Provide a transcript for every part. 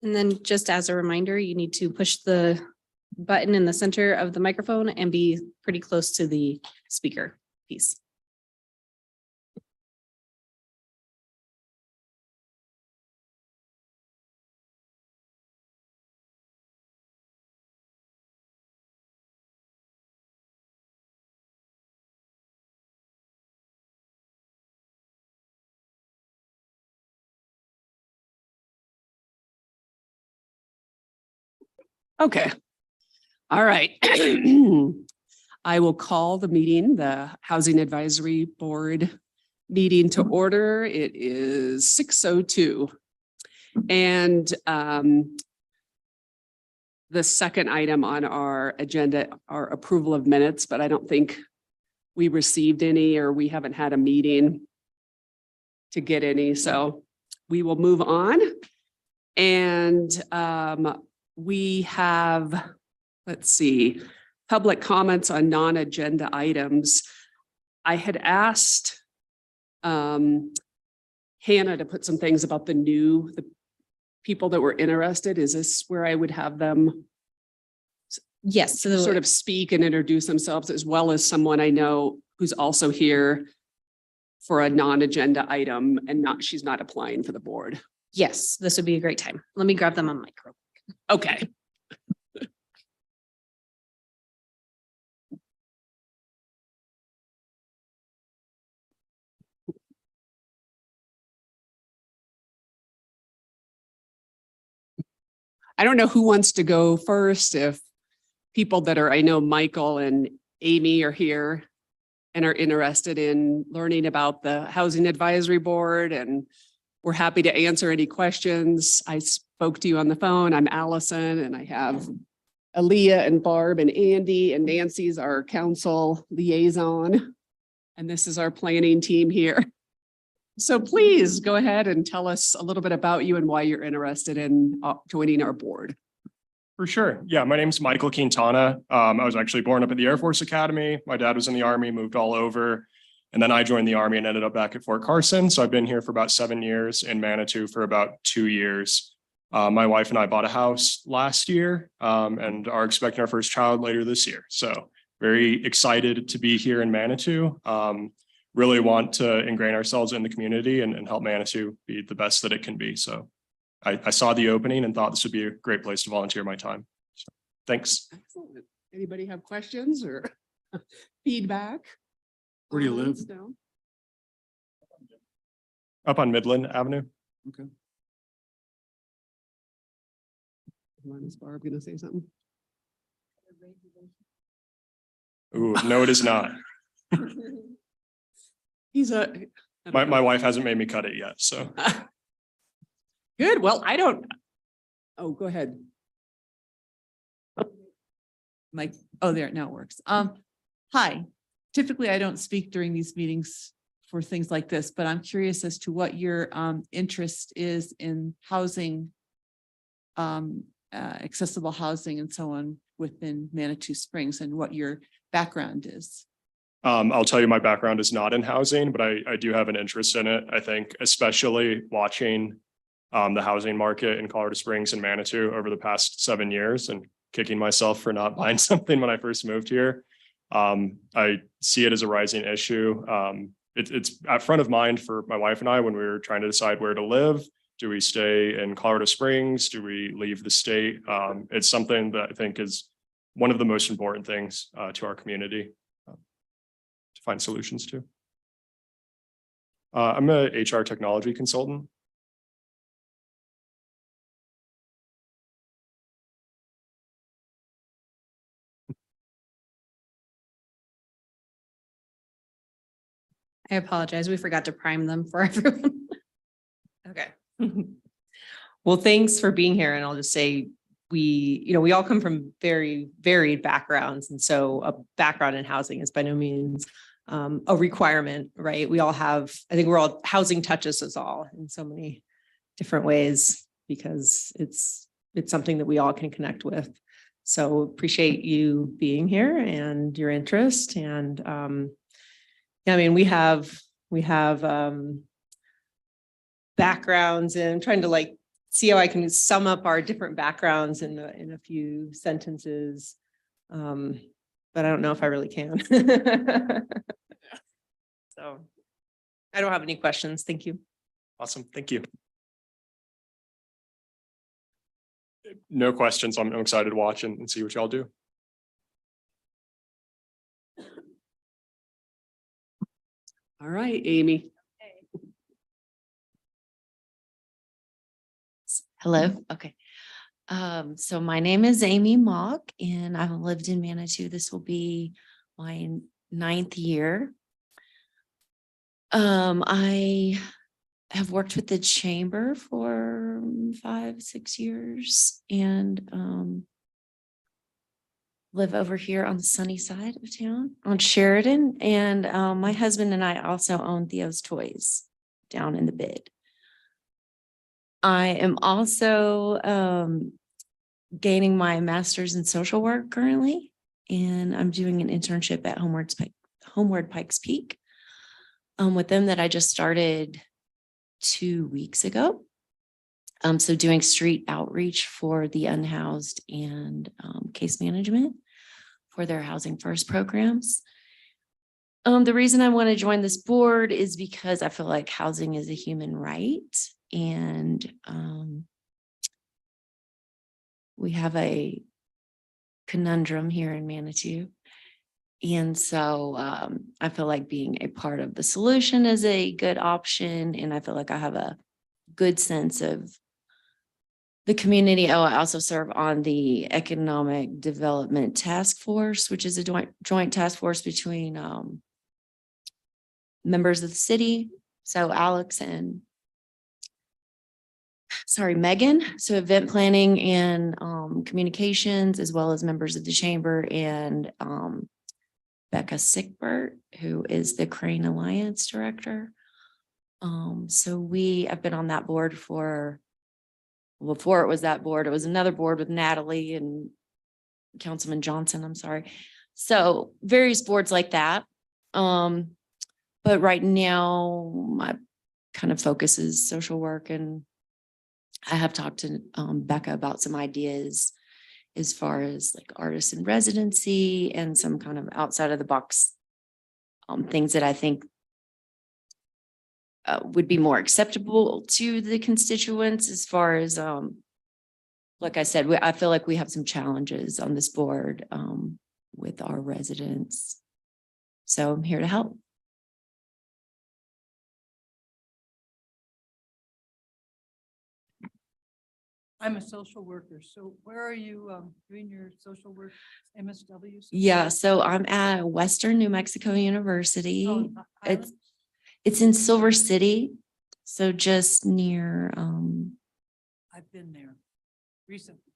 And then just as a reminder, you need to push the button in the center of the microphone and be pretty close to the speaker piece. Okay. All right. I will call the meeting, the Housing Advisory Board meeting to order. It is 6:02. And the second item on our agenda are approval of minutes, but I don't think we received any, or we haven't had a meeting to get any. So we will move on. And we have, let's see, public comments on non-agenda items. I had asked Hannah to put some things about the people that were interested. Is this where I would have them? Yes. So Sort of speak and introduce themselves, as well as someone I know who's also here for a non-agenda item and she's not applying for the board. yes, this would be a great time. Let me grab them on mic. Okay. I don't know who wants to go first. If people that are, I know Michael and Amy are here and are interested in learning about the Housing Advisory Board, and we're happy to answer any questions. I spoke to you on the phone. I'm Allison, and I have Aaliyah and Barb and Andy, and Nancy's our council liaison. And this is our planning team here. So please go ahead and tell us a little bit about you and why you're interested in joining our board. For sure. Yeah, my name's Michael Quintana. I was actually born up at the Air Force Academy. My dad was in the Army, moved all over. And then I joined the Army and ended up back at Fort Carson. So I've been here for about 7 years, in Manitou for about 2 years. My wife and I bought a house last year and are expecting our first child later this year. So very excited to be here in Manitou. Really want to ingrain ourselves in the community and help Manitou be the best that it can be. So I saw the opening and thought this would be a great place to volunteer my time. So, thanks. Excellent. Anybody have questions or feedback? Where do you live? No? Up on Midland Avenue. Okay. Is Barb going to say something? Ooh, no, it is not. He's My wife hasn't made me cut it yet. So good. Well, I don't. Oh, go ahead. Mike, oh, there, now it works. Hi, typically I don't speak during these meetings for things like this, but I'm curious as to what your interest is in housing, accessible housing and so on within Manitou Springs, and what your background is. I'll tell you, my background is not in housing, but I do have an interest in it. I think especially watching the housing market in Colorado Springs and Manitou over the past 7 years and kicking myself for not buying something when I first moved here. I see it as a rising issue. It's at front of mind for my wife and I when we were trying to decide where to live. Do we stay in Colorado Springs? Do we leave the state? It's something that I think is one of the most important things to our community to find solutions to. I'm a HR technology consultant. I apologize. We forgot to prime them for everyone. Okay. Well, thanks for being here. And I'll just say, we all come from very varied backgrounds. And so a background in housing is by no means a requirement, right? We all have, I think housing touches us all in so many different ways because it's something that we all can connect with. So appreciate you being here and your interest. And I mean, we have backgrounds in trying to see how I can sum up our different backgrounds in a few sentences. But I don't know if I really can. So I don't have any questions. Thank you. Awesome. Thank you. No questions. I'm excited to watch and see what y'all do. All right, Amy. Hello. Okay. So my name is Amy Mock and I've lived in Manitou. This will be my 9th year. I have worked with the chamber for 5-6 years and live over here on the sunny side of town on Sheridan. And my husband and I also own Theo's Toys down in the bid. I am also gaining my master's in social work currently, and I'm doing an internship at Homeward Pikes Peak with them that I just started 2 weeks ago. So doing street outreach for the unhoused and case management for their Housing First programs. The reason I want to join this board is because I feel like housing is a human right. And we have a conundrum here in Manitou. And so I feel like being a part of the solution is a good option. And I feel like I have a good sense of the community. Oh, I also serve on the Economic Development Task Force, which is a joint task force between members of the city. So Alex and Megan. So event planning and communications, as well as members of the chamber, and Becca Sickbert, who is the Crane Alliance director. So we have been on that board for, before it was that board, it was another board with Natalie and Councilman Johnson, I'm sorry. So various boards like that. But right now my kind of focus is social work, and I have talked to Becca about some ideas as far as like artists in residency and some kind of outside of the box things that I think would be more acceptable to the constituents as far as, like I said, I feel like we have some challenges on this board with our residents. So I'm here to help. I'm a social worker. So where are you doing your social work MSW? Yeah, so I'm at Western New Mexico University. Oh, It's in Silver City, so just near I've been there recently.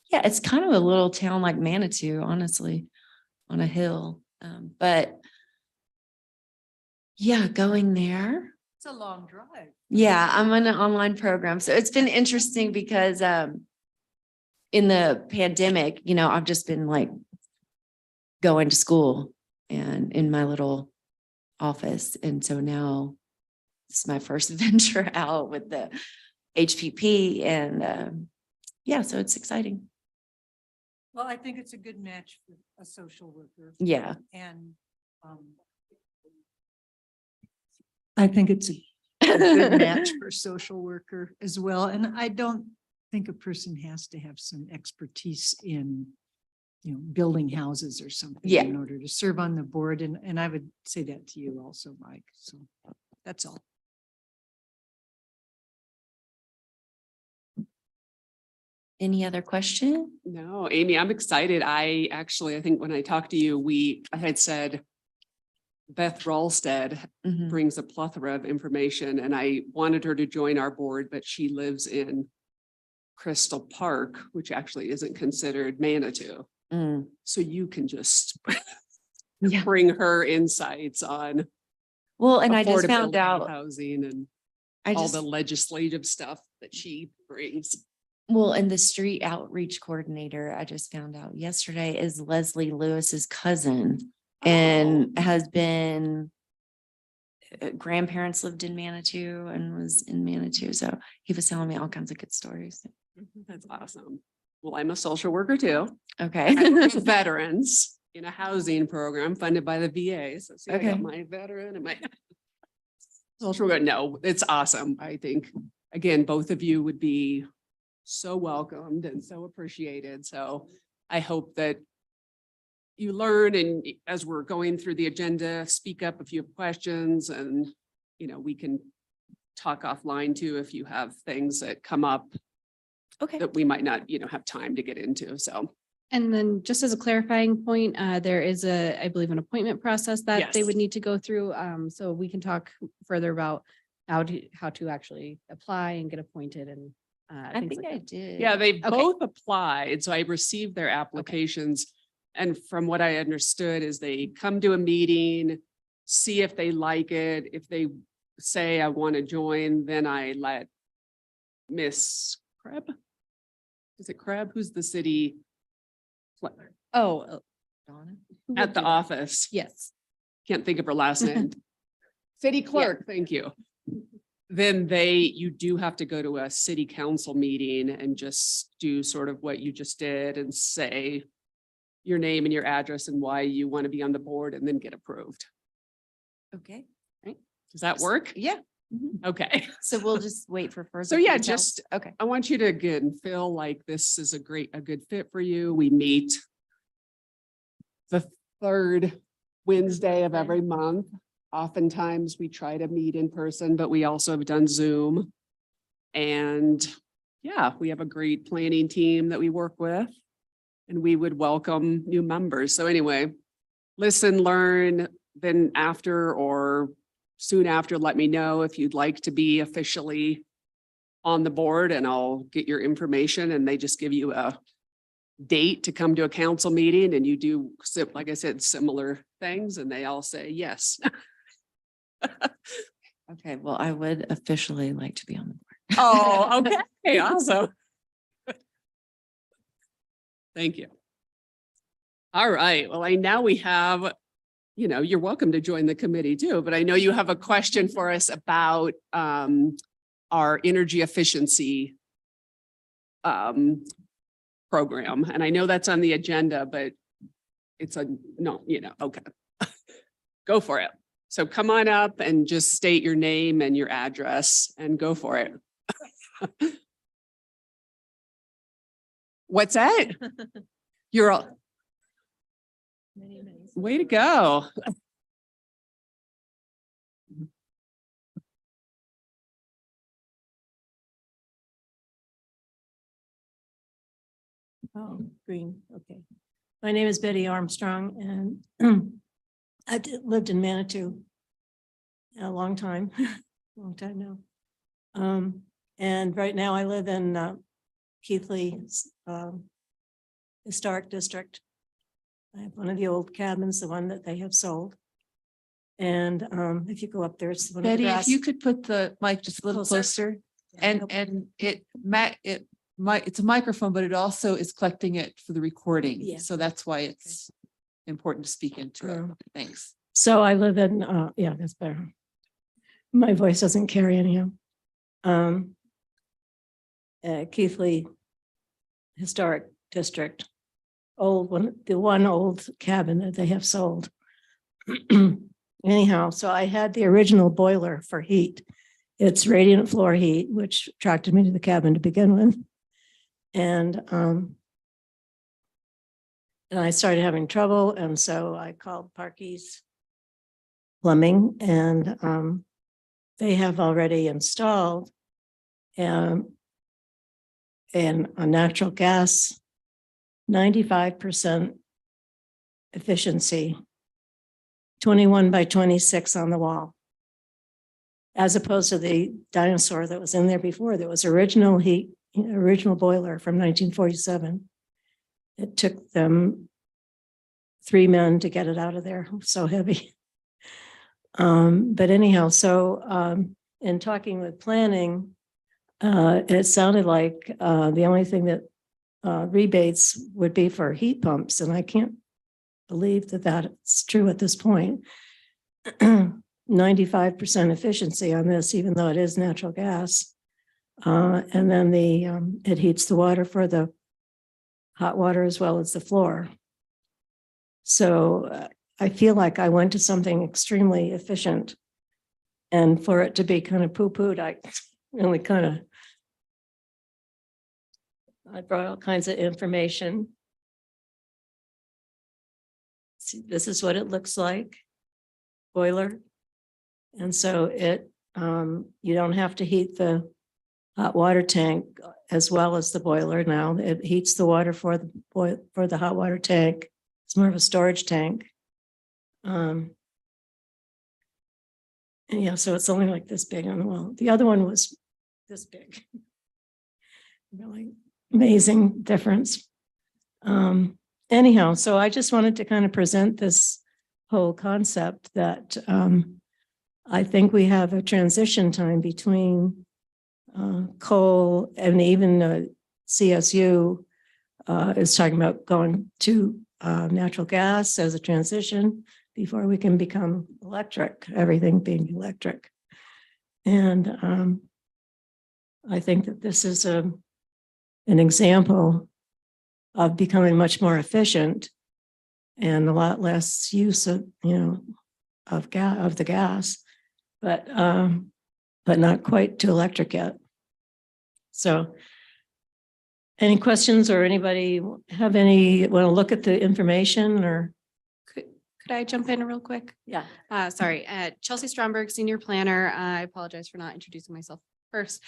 yeah, it's kind of a little town like Manitou, honestly, on a hill. But yeah, going there. It's a long drive. Yeah, I'm on an online program. So it's been interesting because in the pandemic, you know, I've just been like going to school and in my little office. And so now it's my first venture out with the HPP, and yeah, so it's exciting. Well, I think it's a good match for a social worker. Yeah. And I think it's a good match for a social worker as well. And I don't think a person has to have some expertise in, you know, building houses or something Yeah. in order to serve on the board. And I would say that to you also, Mike. So that's all. Any other question? No, Amy, I'm excited. I think when I talked to you, I had said Beth Ralsted Mhm. brings a plethora of information, and I wanted her to join our board, but she lives in Crystal Park, which actually isn't considered Manitou. Mm. So you can just Yeah. bring her insights on Well, and I just found affordability out, housing and I all just, the legislative stuff that she brings. well, and the street outreach coordinator, I just found out yesterday, is Leslie Lewis's cousin and has been grandparents lived in Manitou and was in Manitou. So he was telling me all kinds of good stories. That's awesome. Well, I'm a social worker too. Okay. I work with veterans in a housing program funded by the VA. So see, I got Okay. my veteran and my social worker. No, it's awesome. I think, again, both of you would be so welcomed and so appreciated. So I hope that you learn, and as we're going through the agenda, speak up if you have questions, and, you know, we can talk offline too if you have things that come up Okay. that we might not, have time to get into. So And then just as a clarifying point, there is I believe, an appointment process that they Yes. would need to go through. So we can talk further about how to actually apply and get appointed and I things think like I that. did. yeah, they Okay. both applied. So I received their applications. And from what I understood is they come to a meeting, see if they like it. If they say, I want to join, then I let Miss Kreb. Is it Kreb? Who's the city clerk Oh, Donna? who would at the do that? office? Yes. Can't think of her last name. City clerk, thank you. Then you do have to go to a city council meeting and just do sort of what you just did and say your name and your address and why you want to be on the board, and then get approved. Okay. Does that work? Yeah. Okay. So we'll just wait for further. So yeah, details. just, Okay. I want you to again feel like this is a good fit for you. We meet the third Wednesday of every month. Oftentimes we try to meet in person, but we also have done Zoom. And yeah, we have a great planning team that we work with, and we would welcome new members. So anyway, listen, learn, then after or soon after, let me know if you'd like to be officially on the board, and I'll get your information, and they just give you a date to come to a council meeting, and you do, like I said, similar things, and they all say yes. Okay. Well, I would officially like to be on the board. Oh, okay, awesome. Thank you. All right, well, now we have, you're welcome to join the committee too, but I know you have a question for us about our energy efficiency program, and I know that's on the agenda, but it's okay. Go for it. So come on up and just state your name and your address and go for it. What's that? You're all. Way to go. Oh, green, okay. My name is Betty Armstrong and I lived in Manitou a long time, long time now. And right now I live in Keithley Historic District. I have one of the old cabins, the one that they have sold. And if you go up there, it's one of the Betty, if grass. you could put the mic just a little Closer. closer, and it's a microphone, but it also is collecting it for the recording. Yeah. So that's why it's important to speak into it. Oh. Thanks. So I live in, yeah, that's better. My voice doesn't carry anyhow. Keithley Historic District, the one old cabin that they have sold. Anyhow, so I had the original boiler for heat. It's radiant floor heat, which attracted me to the cabin to begin with. And I started having trouble, and so I called Parkey's Plumbing, and they have already installed a natural gas 95% efficiency, 21 by 26 on the wall, as opposed to the dinosaur that was in there before. That was original heat, original boiler from 1947. It took them 3 men to get it out of there. It was so heavy. But anyhow, so in talking with planning, it sounded like the only thing that rebates would be for heat pumps, and I can't believe that that's true at this point. 95% efficiency on this, even though it is natural gas. And then it heats the water for the hot water as well as the floor. So I feel like I went to something extremely efficient. And for it to be kind of poo-pooed, I really I brought all kinds of information. See, this is what it looks like. Boiler. And so you don't have to heat the hot water tank as well as the boiler now. It heats the water for the hot water tank. It's more of a storage tank. And yeah, so it's only like this big on the wall. The other one was this big. Really amazing difference. Anyhow, so I just wanted to kind of present this whole concept that I think we have a transition time between coal, and even CSU is talking about going to natural gas as a transition before we can become electric, everything being electric. And I think that this is an example of becoming much more efficient and a lot less use of, of the gas, but not quite to electric yet. So any questions, or anybody want to look at the information, or? Could I jump in real quick? Yeah. Sorry, Chelsea Stromberg, Senior Planner. I apologize for not introducing myself first.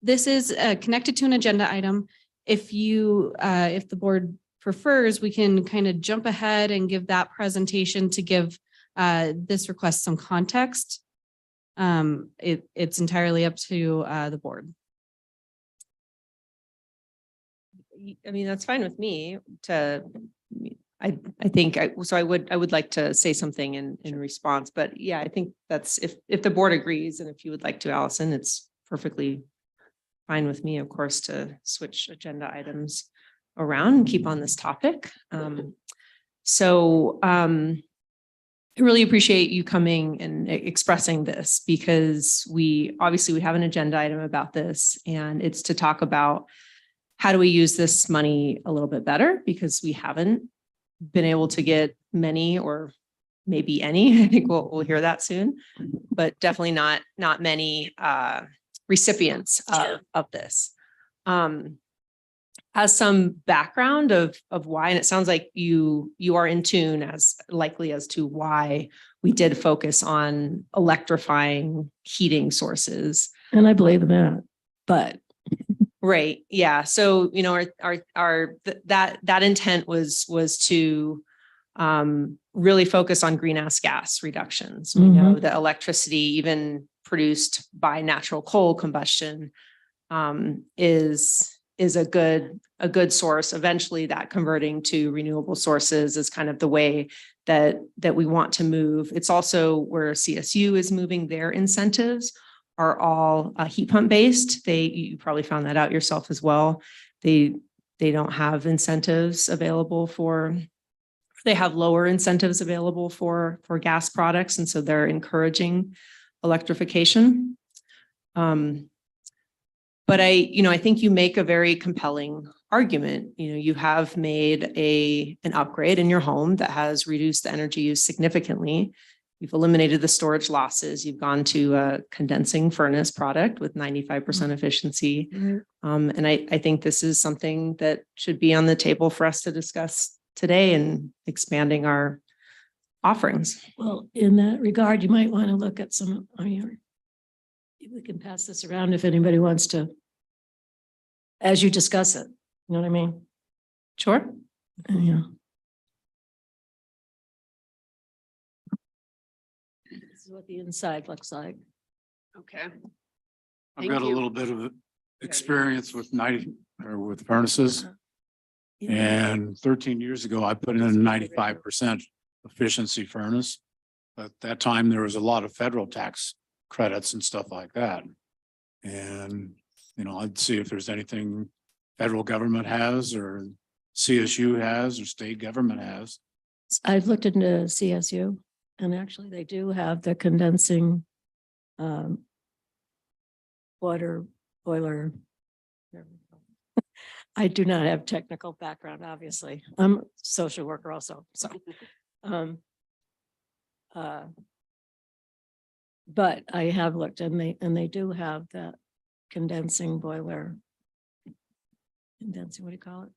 This is connected to an agenda item. If the board prefers, we can kind of jump ahead and give that presentation to give this request some context. It's entirely up to the board. I mean, that's fine with me I think I would like to say something in response, but yeah, I think that's if the board agrees, and if you would like to, Allison, it's perfectly fine with me, of course, to switch agenda items around and keep on this topic. I really appreciate you coming and expressing this, because we have an agenda item about this, and it's to talk about how do we use this money a little bit better, because we haven't been able to get many, or maybe any, I think we'll hear that soon, but definitely not many recipients of this. As some background of why, and it sounds like you are in tune as to why we did focus on electrifying heating sources. And I believe in that, but. Right. Yeah. So, that intent was to really focus on greenhouse gas reductions. We know that electricity, even produced by natural coal combustion, is a good source. Eventually, that converting to renewable sources is kind of the way that we want to move. It's also where CSU is moving. Their incentives are all heat pump based. You probably found that out yourself as well. They don't have incentives available they have lower incentives available for gas products. And so they're encouraging electrification. But I think you make a very compelling argument. You have made an upgrade in your home that has reduced the energy use significantly. You've eliminated the storage losses. You've gone to a condensing furnace product with 95% efficiency. And I think this is something that should be on the table for us to discuss today in expanding our offerings. Well, in that regard, you might want to look at some of your, we can pass this around if anybody wants to, as you discuss it. You know what I mean? Sure. Yeah. This is what the inside looks like. Okay. I've got a little bit of experience with with furnaces. And 13 years ago, I put in a 95% efficiency furnace. At that time, there was a lot of federal tax credits and stuff like that. And, I'd see if there's anything federal government has, or CSU has, or state government has. I've looked into CSU, and actually they do have the condensing water boiler. I do not have technical background, obviously. I'm a social worker also, so. But I have looked and they do have that condensing boiler. Condensing, what do you call it?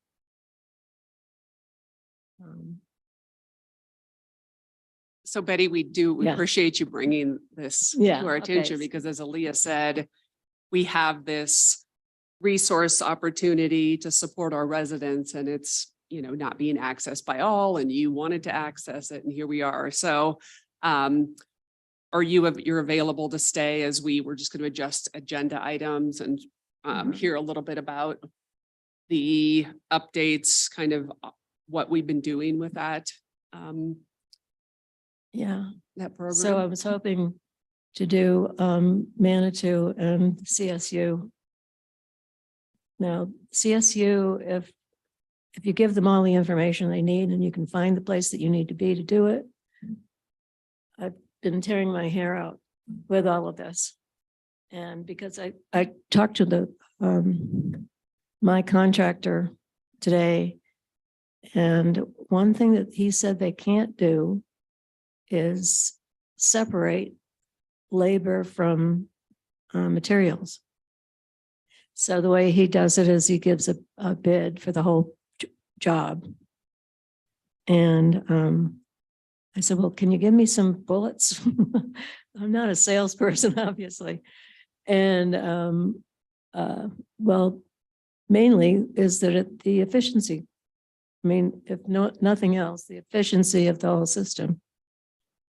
So Betty, we Yeah. appreciate you bringing this Yeah, to our attention okay. because as Aaliyah said, we have this resource opportunity to support our residents and it's, you know, not being accessed by all and you wanted to access it and here we are. So you're available to stay as we're just going to adjust agenda items and hear a little bit about the updates, kind of what we've been doing with that. Yeah, That program. so I was hoping to do Manitou and CSU. Now, CSU, if you give them all the information they need and you can find the place that you need to be to do it. I've been tearing my hair out with all of this. And because I talked to the my contractor today, and one thing that he said they can't do is separate labor from materials. So the way he does it is he gives a bid for the whole job. And I said, well, can you give me some bullets? I'm not a salesperson, obviously. And well, mainly is that the efficiency. I mean, if nothing else, the efficiency of the whole system.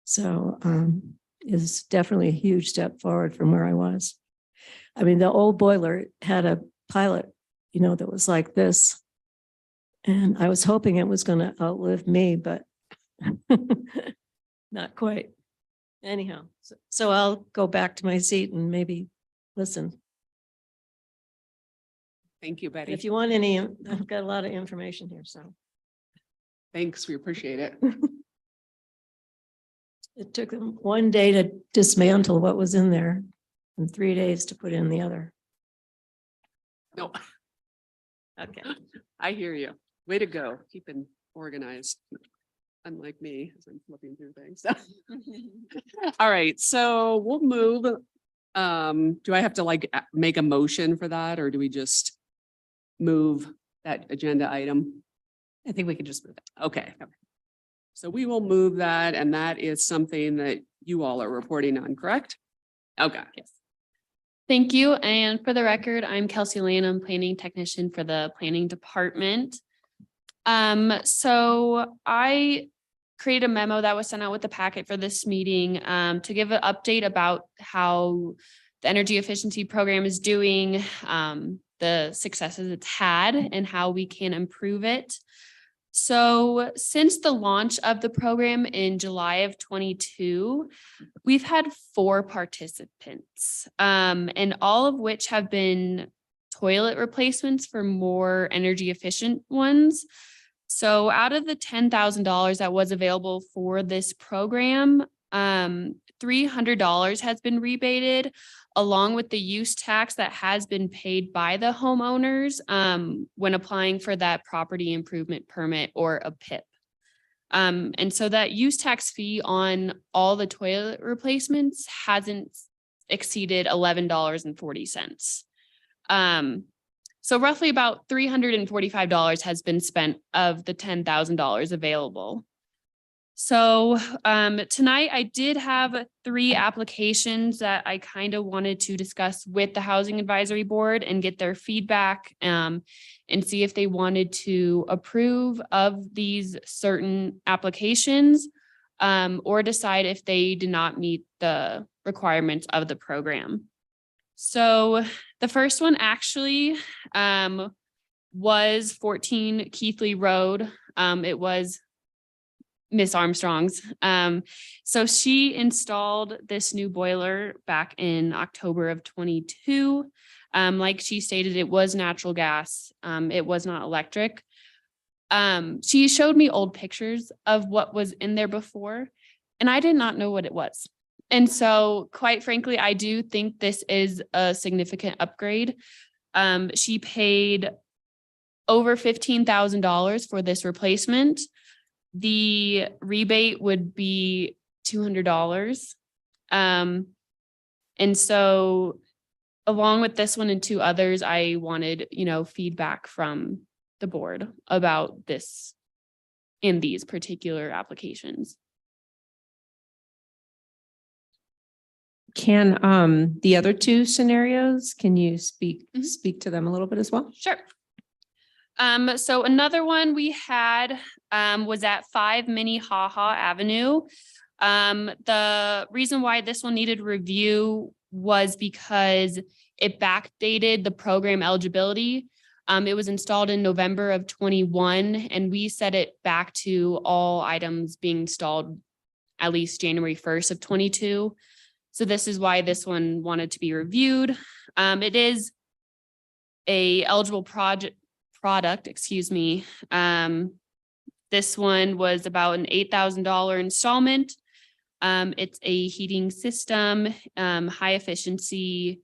So is definitely a huge step forward from where I was. I mean, the old boiler had a pilot, you know, that was like this. And I was hoping it was going to outlive me, but not quite. Anyhow, so I'll go back to my seat and maybe listen. Thank you, Betty. If you want any, I've got a lot of information here, so. Thanks. We appreciate it. It took them 1 day to dismantle what was in there and 3 days to put in the other. No, Okay. I hear you. Way to go. Keeping organized. Unlike me, as I'm flipping through things. All right, so we'll move. Do I have to make a motion for that or do we just move that agenda item? I think we could just move it. Okay. So we will move that and that is something that you all are reporting on, correct? Okay. Yes. Thank you. And for the record, I'm Kelsey Lane. I'm planning technician for the planning department. So I created a memo that was sent out with the packet for this meeting to give an update about how the energy efficiency program is doing, the successes it's had and how we can improve it. So since the launch of the program in July of 22, we've had 4 participants, and all of which have been toilet replacements for more energy efficient ones. So out of the $10,000 that was available for this program, $300 has been rebated along with the use tax that has been paid by the homeowners when applying for that property improvement permit or a PIP. And so that use tax fee on all the toilet replacements hasn't exceeded $11.40. So roughly about $345 has been spent of the $10,000 available. So tonight I did have 3 applications that I kind of wanted to discuss with the Housing Advisory Board and get their feedback and see if they wanted to approve of these certain applications or decide if they did not meet the requirements of the program. So the first one actually was 14 Keithley Road. It was Miss Armstrong's. So she installed this new boiler back in October of 22. Like she stated, it was natural gas. It was not electric. She showed me old pictures of what was in there before. And I did not know what it was. And so quite frankly, I do think this is a significant upgrade. She paid over $15,000 for this replacement. The rebate would be $200. And so along with this one and two others, I wanted, feedback from the board about this in these particular applications. Can the other two scenarios, can you speak to them a little bit as well? Sure. So another one we had was at 5 Mini HaHa Avenue. The reason why this one needed review was because it backdated the program eligibility. It was installed in November of 21, and we set it back to all items being installed at least January 1st of 22. So this is why this one wanted to be reviewed. It is a eligible product, excuse me. This one was about an $8,000 installment. It's a heating system, high efficiency,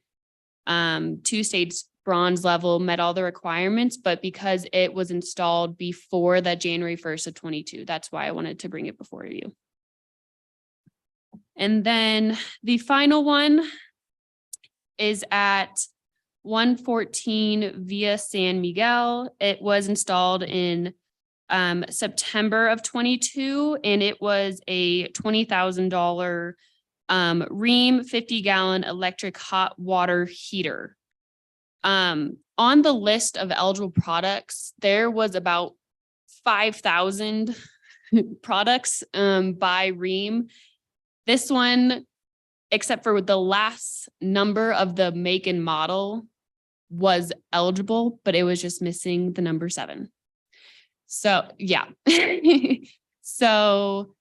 2-stage bronze level, met all the requirements, but because it was installed before that January 1st of 22, that's why I wanted to bring it before you. And then the final one is at 114 Via San Miguel. It was installed in September of 22, and it was a $20,000 Rheem 50-gallon electric hot water heater. On the list of eligible products, there was about 5,000 products by Rheem. This one, except for the last number of the make and model, was eligible, but it was just missing the number 7. So yeah. So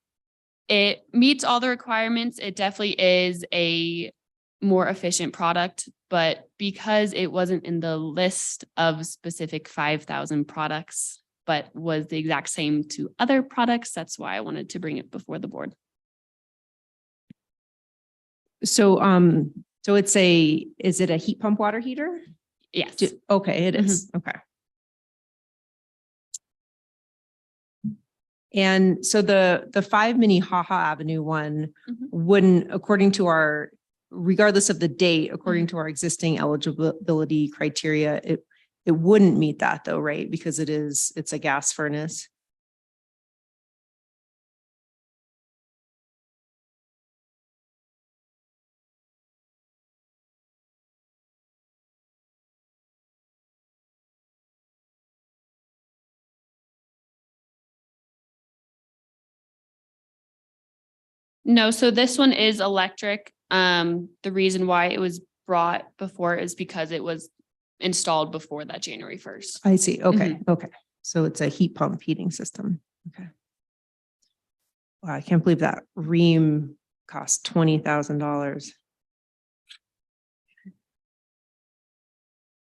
it meets all the requirements. It definitely is a more efficient product, but because it wasn't in the list of specific 5,000 products, but was the exact same to other products, that's why I wanted to bring it before the board. So, is it a heat pump water heater? Yes. Okay, it is. Okay. And so the 5 Mini HaHa Avenue one wouldn't, regardless of the date, according to our existing eligibility criteria, it wouldn't meet that though, right? Because it's a gas furnace. No, so this one is electric. The reason why it was brought before is because it was installed before that January 1st. I see. Okay. Okay. So it's a heat pump heating system. Okay. Wow, I can't believe that Rheem cost $20,000.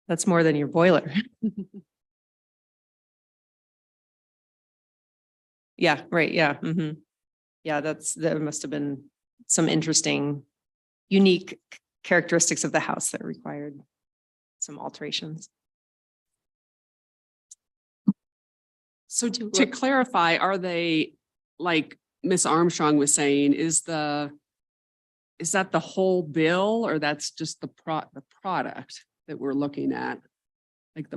That's more than your boiler. Yeah, right. Yeah. Yeah, there must have been some interesting, unique characteristics of the house that required some alterations. So to clarify, are they, like Miss Armstrong was saying, is that the whole bill, or that's just the product that we're looking at? Like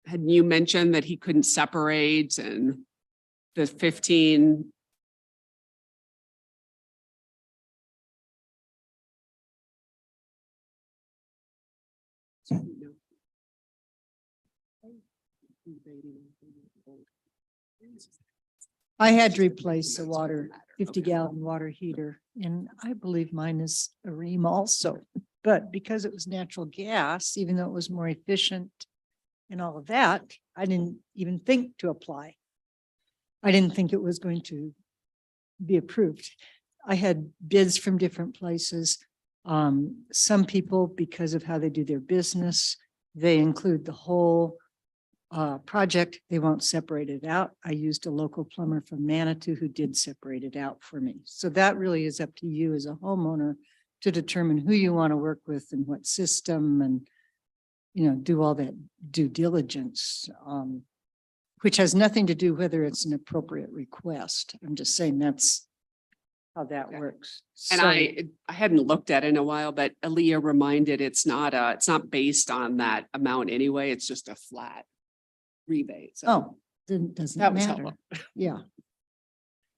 had you mentioned that he couldn't separate and the 15? I had to replace a 50-gallon water heater, and I believe mine is a Rheem also. But because it was natural gas, even though it was more efficient and all of that, I didn't even think to apply. I didn't think it was going to be approved. I had bids from different places. Some people, because of how they do their business, they include the whole project, they won't separate it out. I used a local plumber from Manitou who did separate it out for me. So that really is up to you as a homeowner to determine who you want to work with and what system and, do all that due diligence, which has nothing to do whether it's an appropriate request. I'm just saying that's how that works. And So- I hadn't looked at it in a while, but Aaliyah reminded it's not based on that amount anyway. It's just a flat rebate. So Oh, then doesn't that was matter. helpful. Yeah.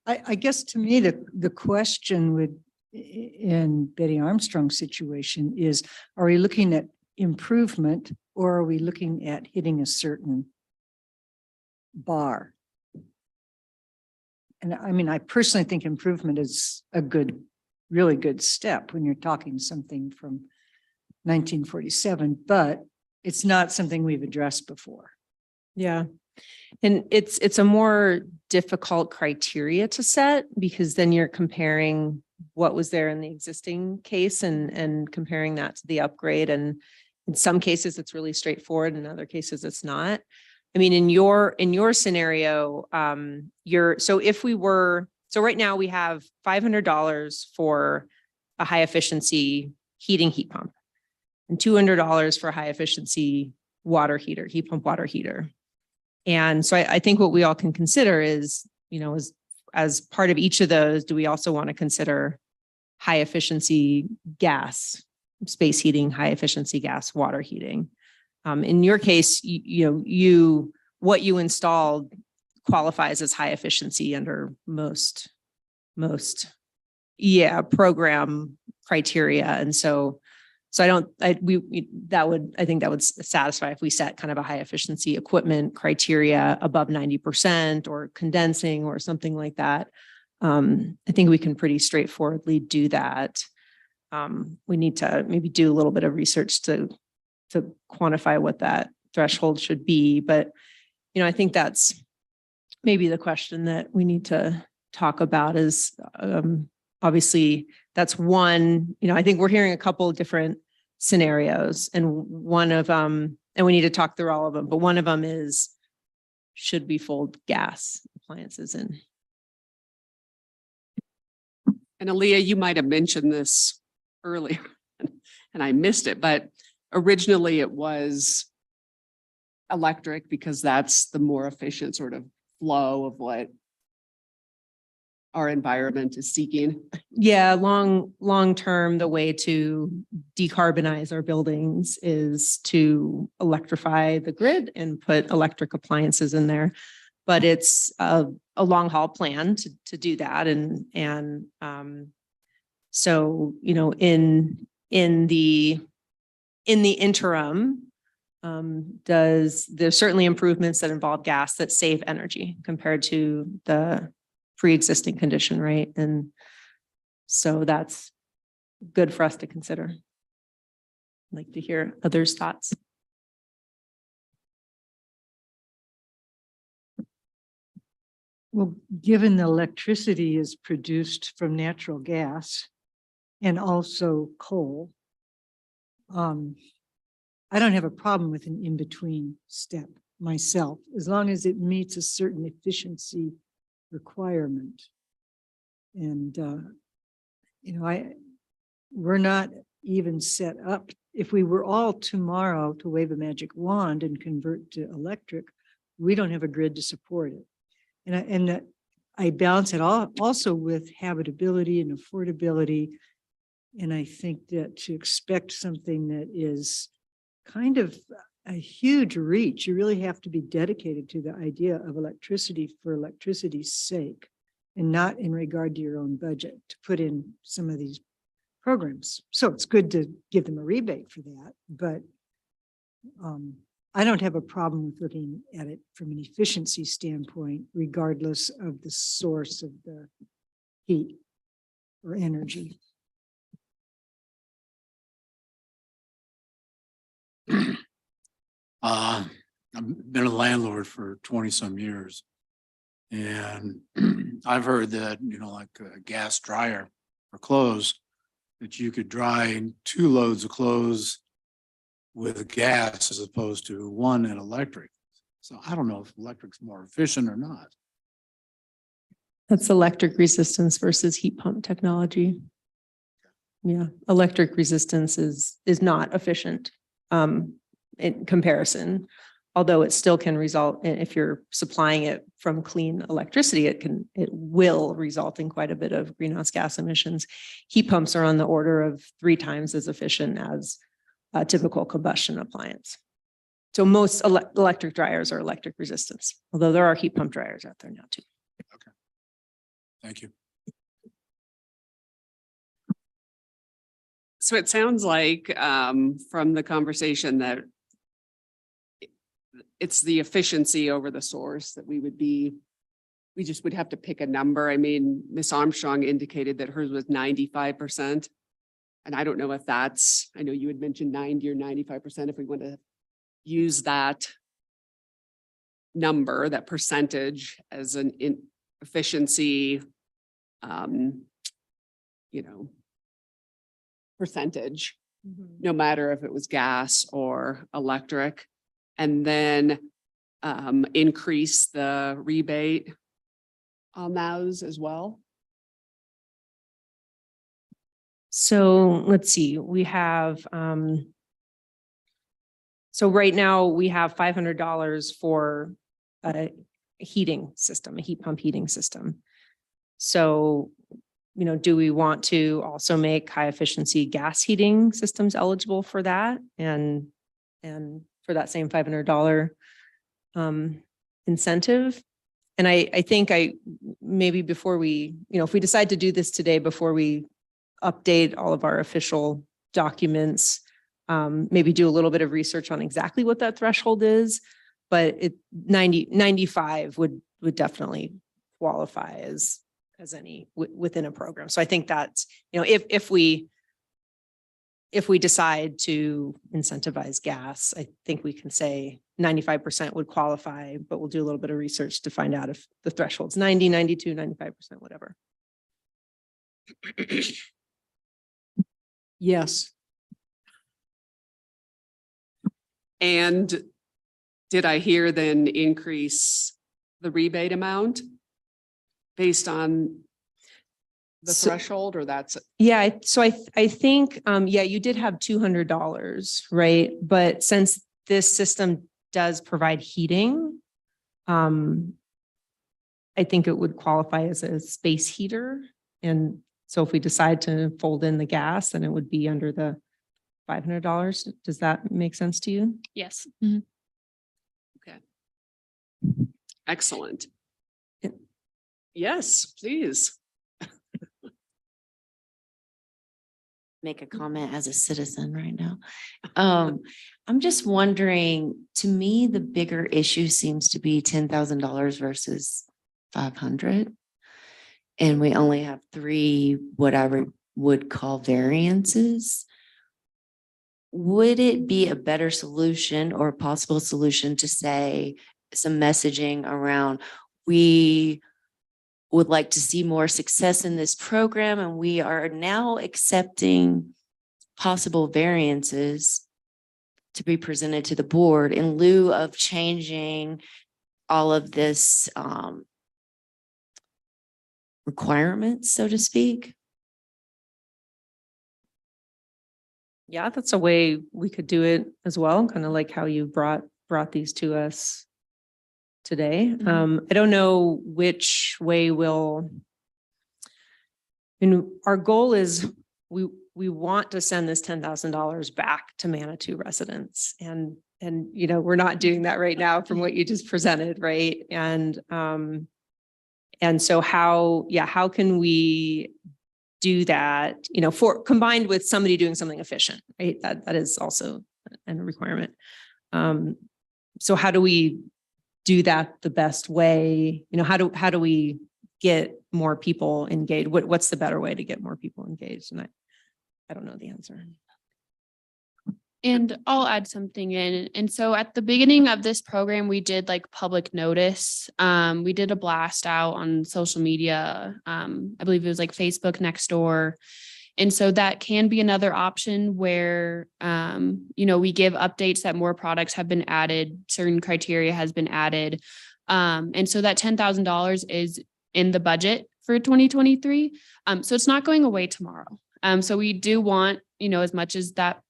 I guess to me, the question would, in Betty Armstrong's situation is, are we looking at improvement or are we looking at hitting a certain bar? And I mean, I personally think improvement is a really good step when you're talking something from 1947, but it's not something we've addressed before. Yeah. And it's a more difficult criteria to set because then you're comparing what was there in the existing case and comparing that to the upgrade. And in some cases, it's really straightforward. In other cases, it's not. I mean, in your scenario, so right now we have $500 for a high efficiency heat pump and $200 for a high efficiency heat pump water heater. And so I think what we all can consider is, as part of each of those, do we also want to consider high efficiency gas, space heating, high efficiency gas, water heating? In your case, what you installed qualifies as high efficiency under most program criteria. And so I think that would satisfy if we set kind of a high efficiency equipment criteria above 90% or condensing or something like that. I think we can pretty straightforwardly do that. We need to maybe do a little bit of research to quantify what that threshold should be. But, I think that's maybe the question that we need to talk about is, obviously that's one, I think we're hearing a couple of different scenarios and one of them, and we need to talk through all of them, but one of them is, should we fold gas appliances in? And Aaliyah, you might have mentioned this earlier and I missed it, but originally it was electric because that's the more efficient sort of flow of what our environment is seeking. Yeah, long term, the way to decarbonize our buildings is to electrify the grid and put electric appliances in there. But it's a long haul plan to do that. And so, in the interim, there's certainly improvements that involve gas that save energy compared to the pre-existing condition, right? And so that's good for us to consider. I'd like to hear others' thoughts. Well, given the electricity is produced from natural gas and also coal, I don't have a problem with an in-between step myself, as long as it meets a certain efficiency requirement. And, we're not even set up. If we were all tomorrow to wave a magic wand and convert to electric, we don't have a grid to support it. And I balance it all also with habitability and affordability. And I think that to expect something that is kind of a huge reach, you really have to be dedicated to the idea of electricity for electricity's sake and not in regard to your own budget to put in some of these programs. So it's good to give them a rebate for that, but I don't have a problem with looking at it from an efficiency standpoint, regardless of the source of the heat or energy. I've been a landlord for 20 some years. And I've heard that, like a gas dryer for clothes, that you could dry 2 loads of clothes with gas as opposed to 1 in electric. So I don't know if electric's more efficient or not. That's electric resistance versus heat pump technology. Yeah, electric resistance is not efficient in comparison. Although it still can result in, if you're supplying it from clean electricity, it will result in quite a bit of greenhouse gas emissions. Heat pumps are on the order of 3 times as efficient as a typical combustion appliance. So most electric dryers are electric resistance, although there are heat pump dryers out there now too. Thank you. So it sounds like from the conversation that it's the efficiency over the source that we just would have to pick a number. I mean, Ms. Armstrong indicated that hers was 95%. And I don't know if that's, I know you had mentioned 90 or 95%. If we want to use that number, that percentage as an efficiency, percentage, no matter if it was gas or electric, and then increase the rebate on those as well. So let's see, we have, so right now we have $500 for a heating system, a heat pump heating system. So, do we want to also make high efficiency gas heating systems eligible for that? And for that same $500 incentive? And I think maybe before we, if we decide to do this today, before we update all of our official documents, maybe do a little bit of research on exactly what that threshold is, but 95 would definitely qualify as any within a program. So I think that's, if we decide to incentivize gas, I think we can say 95% would qualify, but we'll do a little bit of research to find out if the threshold's 90, 92, 95%, whatever. Yes. And did I hear then increase the rebate amount based on the threshold, or that's? Yeah, so I think, you did have $200, right? But since this system does provide heating, I think it would qualify as a space heater. And so if we decide to fold in the gas, then it would be under the $500. Does that make sense to you? Yes. Okay. Excellent. Yes, please. Make a comment as a citizen right now. I'm just wondering, to me, the bigger issue seems to be $10,000 versus 500. And we only have 3, what I would call variances. Would it be a better solution or a possible solution to say some messaging around, we would like to see more success in this program, and we are now accepting possible variances to be presented to the board in lieu of changing all of this requirements, so to speak? Yeah, that's a way we could do it as well, kind of like how you brought these to us today. I don't know which way our goal is we want to send this $10,000 back to Manitou residents. And we're not doing that right now from what you just presented, right? And so how can we do that, combined with somebody doing something efficient, right? That is also a requirement. So how do we do that the best way? How do we get more people engaged? What's the better way to get more people engaged? And I don't know the answer. And I'll add something in. And so at the beginning of this program, we did like public notice. We did a blast out on social media. I believe it was like Facebook Nextdoor. And so that can be another option where, we give updates that more products have been added, certain criteria has been added. And so that $10,000 is in the budget for 2023. So it's not going away tomorrow. So we do want, as much as that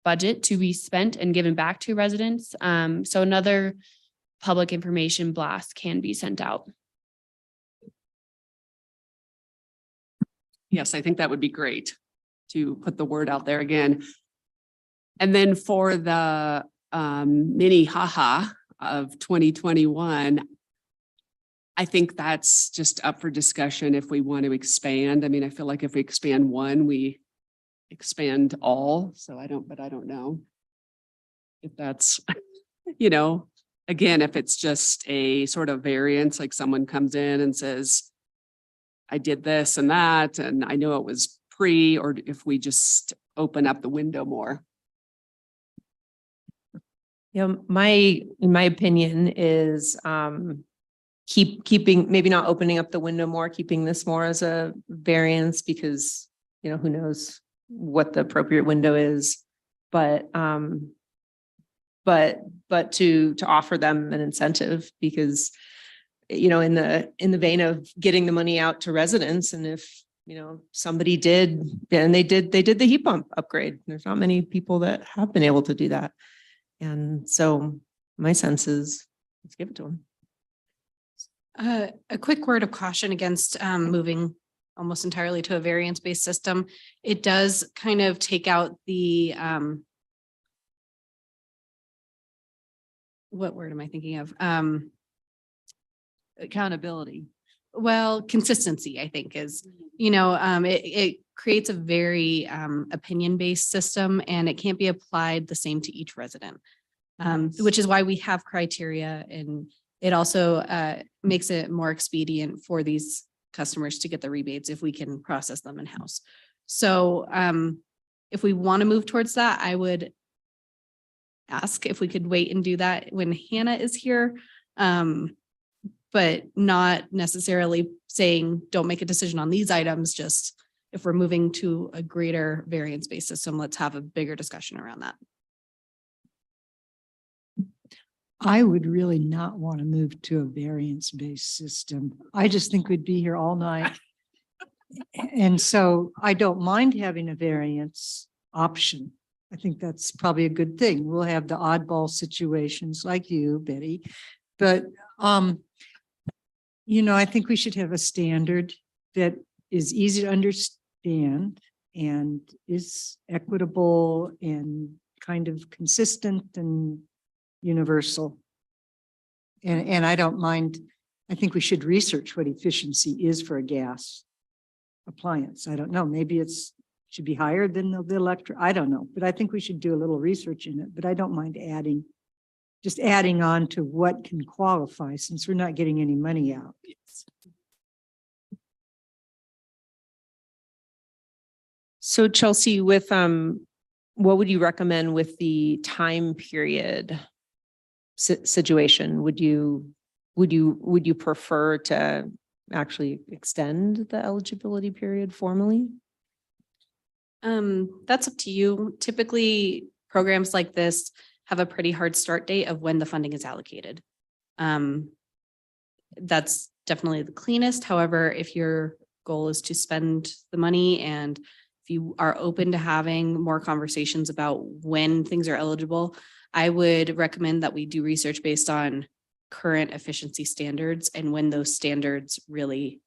budget to be spent and given back to residents. So another public information blast can be sent out. Yes, I think that would be great to put the word out there again. And then for the mini haha of 2021, I think that's just up for discussion if we want to expand. I mean, I feel like if we expand one, we expand all. So I don't know if that's, again, if it's just a sort of variance, like someone comes in and says, I did this and that, and I know it was pre, or if we just open up the window more. My opinion is keeping, maybe not opening up the window more, keeping this more as a variance because, who knows what the appropriate window is, but to offer them an incentive because, in the vein of getting the money out to residents, and if, somebody did, and they did the heat pump upgrade, there's not many people that have been able to do that. And so my sense is, let's give it to them. A quick word of caution against moving almost entirely to a variance-based system. It does kind of take out the what word am I thinking of? Accountability. Well, consistency, I think is, it creates a very opinion-based system and it can't be applied the same to each resident. Which is why we have criteria, and it also makes it more expedient for these customers to get the rebates if we can process them in-house. So if we want to move towards that, I would ask if we could wait and do that when Hannah is here. But not necessarily saying, don't make a decision on these items, just if we're moving to a greater variance-based system, let's have a bigger discussion around that. I would really not want to move to a variance-based system. I just think we'd be here all night. And so I don't mind having a variance option. I think that's probably a good thing. We'll have the oddball situations like you, Betty. But, I think we should have a standard that is easy to understand and is equitable and kind of consistent and universal. And I don't mind, I think we should research what efficiency is for a gas appliance. I don't know, maybe should be higher than the electric, I don't know, but I think we should do a little research in it, but I don't mind just adding on to what can qualify since we're not getting any money out. So Chelsea, with what would you recommend with the time period situation? Would you prefer to actually extend the eligibility period formally? That's up to you. Typically, programs like this have a pretty hard start date of when the funding is allocated. That's definitely the cleanest. However, if your goal is to spend the money and if you are open to having more conversations about when things are eligible, I would recommend that we do research based on current efficiency standards and when those standards really,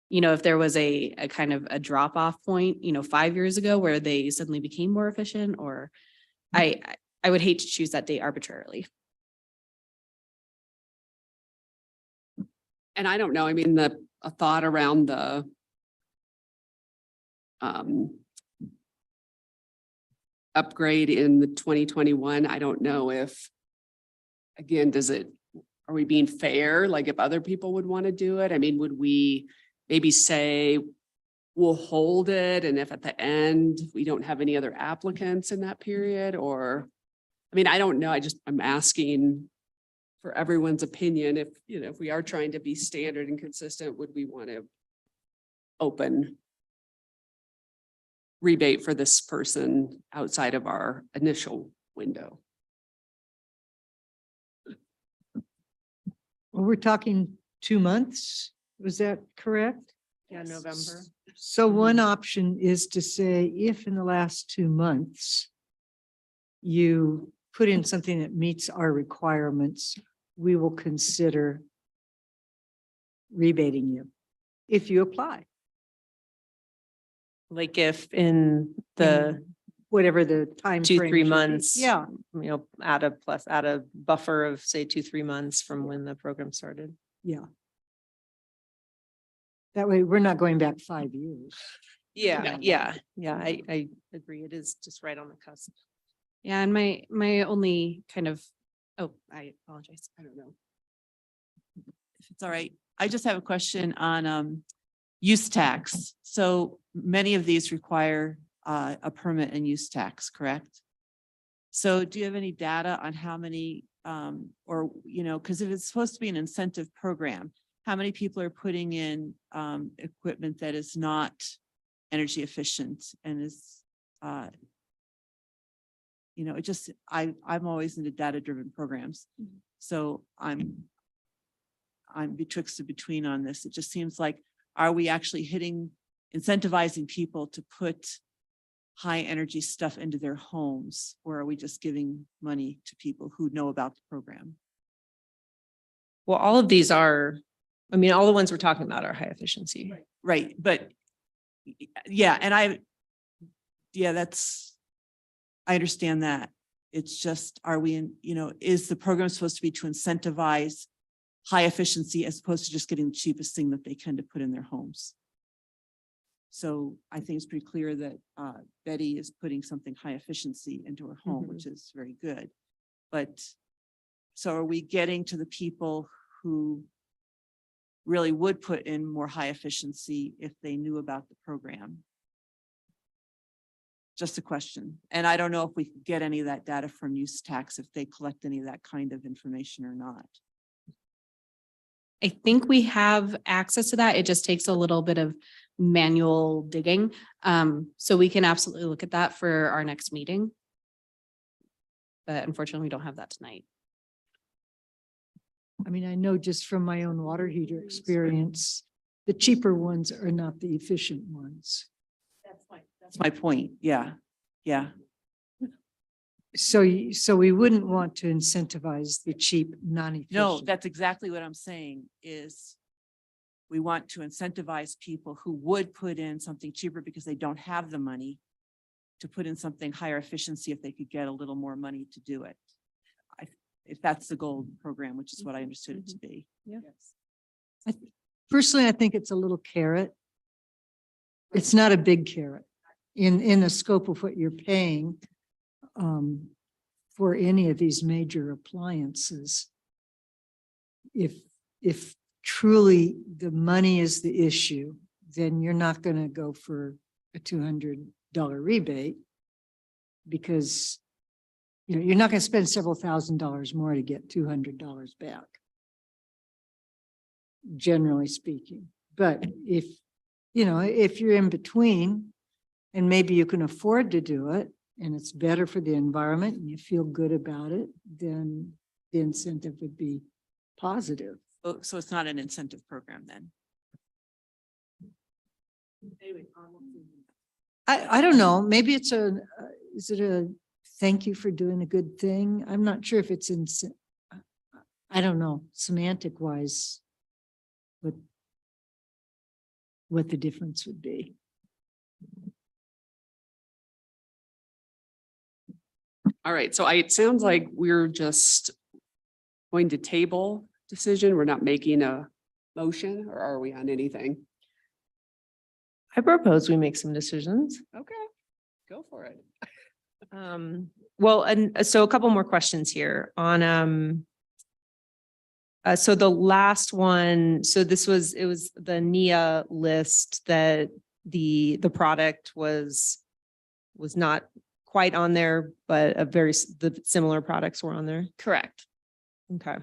if there was a kind of a drop off point, 5 years ago where they suddenly became more efficient, or I would hate to choose that date arbitrarily. And I don't know, I mean, a thought around the upgrade in the 2021, I don't know if, again, are we being fair? Like if other people would want to do it, I mean, would we maybe say we'll hold it, and if at the end we don't have any other applicants in that period, or, I mean, I don't know, I'm asking for everyone's opinion. If we are trying to be standard and consistent, would we want to open rebate for this person outside of our initial window. Well, we're talking 2 months. Was that correct? Yeah, November. So one option is to say, if in the last 2 months you put in something that meets our requirements, we will consider rebating you if you apply. Like if in the Whatever the time. 2-3 frame should be. months. Yeah, Add a buffer of say 2-3 months from when the program started. yeah. That way, we're not going back 5 years. Yeah, I agree. It is just right on the cusp. Yeah, and my only kind of, oh, I apologize. I don't know. If it's all right, I just have a question on use tax. So many of these require a permit and use tax, correct? So do you have any data on how many or, because if it's supposed to be an incentive program, how many people are putting in equipment that is not energy efficient and is it just I'm always into data-driven programs. So I'm betwixt and between on this. It just seems like, are we actually incentivizing people to put high energy stuff into their homes, or are we just giving money to people who know about the program? Well, all of these are, all the ones we're talking about are high efficiency. Right, but yeah, and I understand that. It's just, are we is the program supposed to be to incentivize high efficiency as opposed to just getting the cheapest thing that they can to put in their homes? So I think it's pretty clear that Betty is putting something high efficiency into her home, which is very good. But so are we getting to the people who really would put in more high efficiency if they knew about the program? Just a question. And I don't know if we could get any of that data from use tax, if they collect any of that kind of information or not. I think we have access to that. It just takes a little bit of manual digging. So we can absolutely look at that for our next meeting. But unfortunately, we don't have that tonight. I mean, I know just from my own water heater experience, the cheaper ones are not the efficient ones. That's my point. Yeah. Yeah. So we wouldn't want to incentivize the cheap, non-efficient. No, that's exactly what I'm saying is we want to incentivize people who would put in something cheaper because they don't have the money to put in something higher efficiency if they could get a little more money to do it. If that's the goal of the program, which is what I understood it to be. Yeah. Yes. Personally, I think it's a little carrot. It's not a big carrot in the scope of what you're paying for any of these major appliances. If truly the money is the issue, then you're not going to go for a $200 rebate because you're not going to spend several $1,000s more to get $200 back, generally speaking. But if you're in between and maybe you can afford to do it and it's better for the environment and you feel good about it, then the incentive would be positive. So it's not an incentive program then? I don't know. Maybe it's is it a thank you for doing a good thing? I'm not sure if it's I don't know, semantic wise, what the difference would be. All right, so it sounds like we're just going to table decision. We're not making a motion, or are we on anything? I propose we make some decisions. Okay, go for it. Well, and so a couple more questions here on, so the last one, so it was the NIA list that the product was not quite on there, but the similar products were on there. Correct. Okay.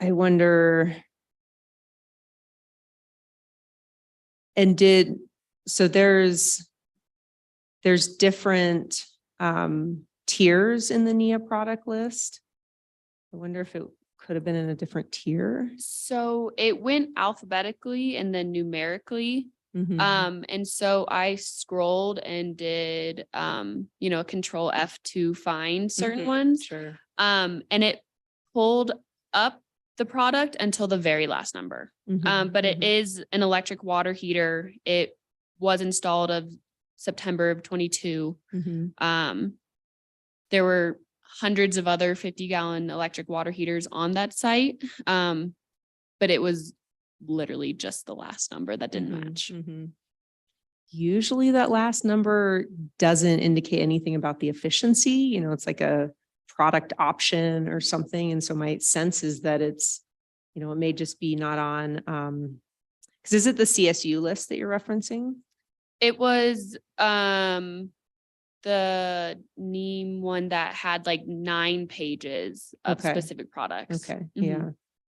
I wonder, And so there's different tiers in the NIA product list. I wonder if it could have been in a different tier. So it went alphabetically and then numerically. Mhm. And so I scrolled and did, control F to find certain Mhm. ones. Sure. And it pulled up the product until the very last number. But it is an electric water heater. It was installed of September of 22. Mhm. There were hundreds of other 50-gallon electric water heaters on that site. But it was literally just the last number that didn't match. Usually that last number doesn't indicate anything about the efficiency. You know, it's like a product option or something. And so my sense is that it's, it may just be not on, because is it the CSU list that you're referencing? It was the NEAM one that had like 9 pages of Okay. specific products. Okay, Mhm. yeah.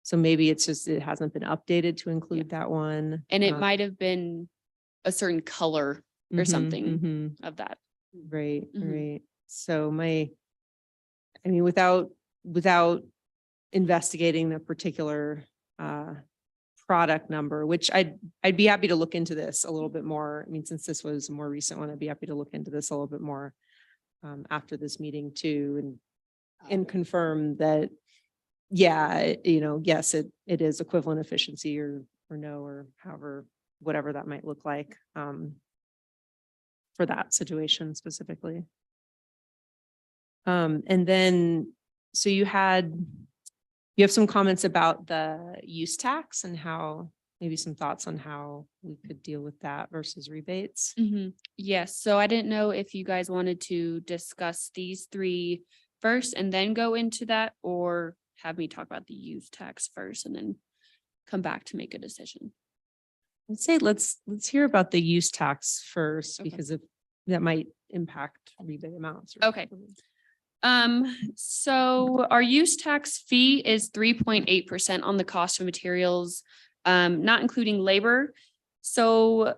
So maybe it's just, it hasn't been updated to include that one. And it might have been a certain color or something of that. Right, Mhm. right. So without investigating the particular product number, which I'd be happy to look into this a little bit more. I mean, since this was a more recent one, I'd be happy to look into this a little bit more after this meeting too, and confirm that, yeah, yes, it is equivalent efficiency or no, or however, whatever that might look like for that situation specifically. And then, so you have some comments about the use tax and how, maybe some thoughts on how we could deal with that versus rebates. Yes, so I didn't know if you guys wanted to discuss these 3 first and then go into that, or have me talk about the use tax first and then come back to make a decision. I'd say let's hear about the use tax first, Okay. because that might impact rebate amounts. Okay. So our use tax fee is 3.8% on the cost of materials, not including labor. So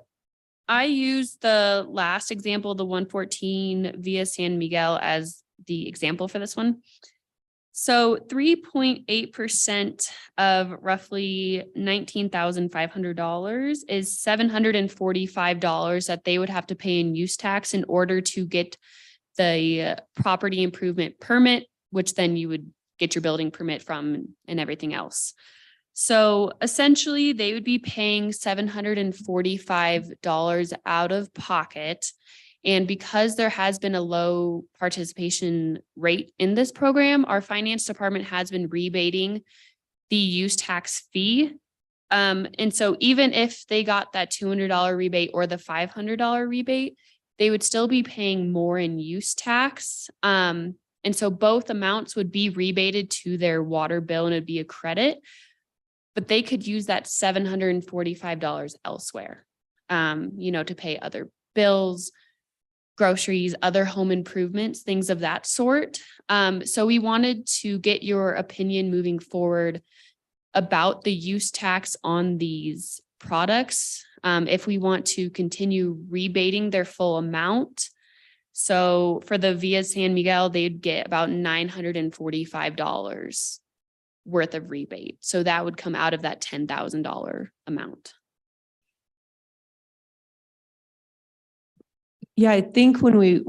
I use the last example, the 114 via San Miguel, as the example for this one. So 3.8% of roughly $19,500 is $745 that they would have to pay in use tax in order to get the property improvement permit, which then you would get your building permit from and everything else. So essentially they would be paying $745 out of pocket. And because there has been a low participation rate in this program, our finance department has been rebating the use tax fee. And so even if they got that $200 rebate or the $500 rebate, they would still be paying more in use tax. And so both amounts would be rebated to their water bill and it'd be a credit, but they could use that $745 elsewhere, to pay other bills, groceries, other home improvements, things of that sort. So we wanted to get your opinion moving forward about the use tax on these products. If we want to continue rebating their full amount. So for the Via San Miguel, they'd get about $945 worth of rebate. So that would come out of that $10,000 amount. Yeah, I think when we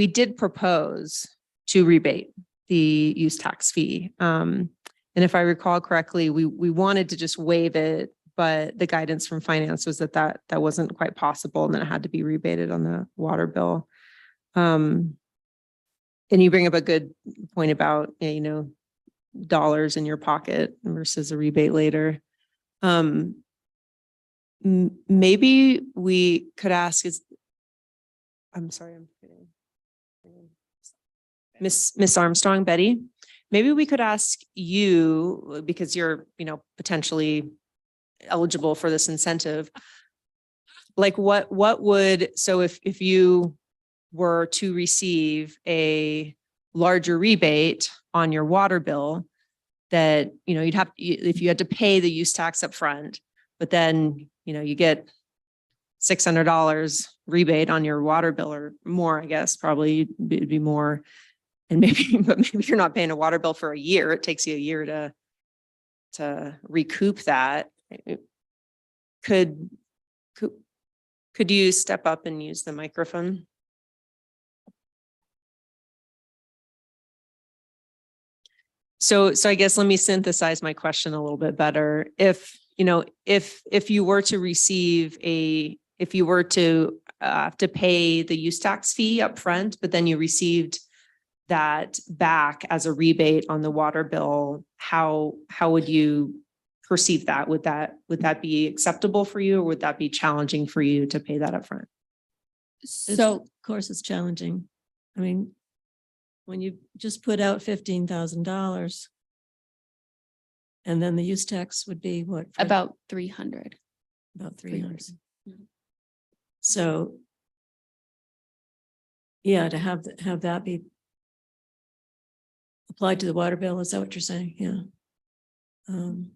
did propose to rebate the use tax fee. And if I recall correctly, we wanted to just waive it, but the guidance from finance was that wasn't quite possible and then it had to be rebated on the water bill. And you bring up a good point about, dollars in your pocket versus a rebate later. Maybe we could ask I'm sorry, I'm forgetting. Miss Armstrong, Betty, maybe we could ask you, because you're, potentially eligible for this incentive. Like what would, so if you were to receive a larger rebate on your water bill, that, you'd have, if you had to pay the use tax up front, but then, you get $600 rebate on your water bill or more, I guess, probably it'd be more. And but maybe you're not paying a water bill for a year. It takes you a year to recoup that. Could you step up and use the microphone? So I guess let me synthesize my question a little bit better. If you were to receive if you were to pay the use tax fee up front, but then you received that back as a rebate on the water bill, how would you perceive that? Would that be acceptable for you, or would that be challenging for you to pay that up front? So of course it's challenging. I mean, when you just put out $15,000 and then the use tax would be what? About 300. About 300. So yeah, to have that be applied to the water bill, is that what you're saying? Yeah.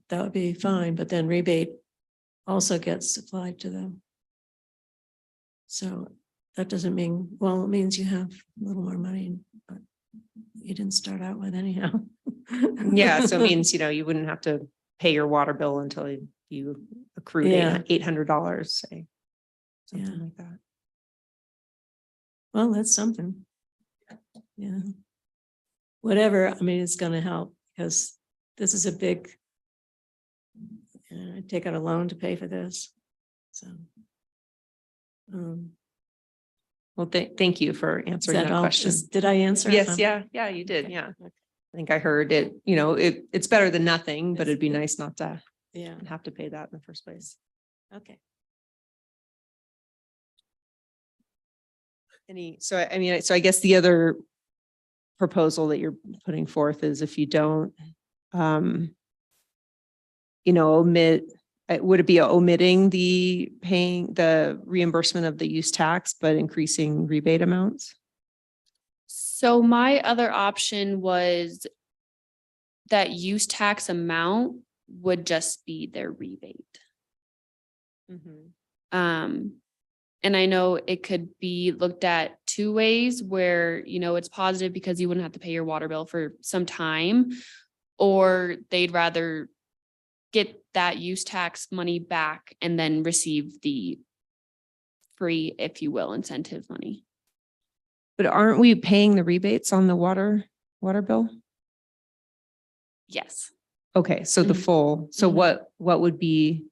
That would be fine, but then rebate also gets applied to them. So that doesn't mean, well, it means you have a little more money, but you didn't start out with anyhow. Yeah, so it means, you wouldn't have to pay your water bill until you accrued Yeah. $800, say. Something Yeah. like that. Well, that's something. Yeah. Whatever, I mean, it's gonna help because this is a big, I take out a loan to pay for this. So. Well, thank you for Is answering that all? question. Did I answer? Yes, yeah, you did. Yeah. I think I heard it, it's better than nothing, but it'd be nice not to Yeah, have to pay that in the first place. okay. So I guess the other proposal that you're putting forth is if you don't, omit, would it be omitting the paying the reimbursement of the use tax, but increasing rebate amounts? So my other option was that use tax amount would just be their rebate. And I know it could be looked at two ways where, it's positive because you wouldn't have to pay your water bill for some time, or they'd rather get that use tax money back and then receive the free, if you will, incentive money. But aren't we paying the rebates on the water bill? Yes. Okay, so the full, so what would be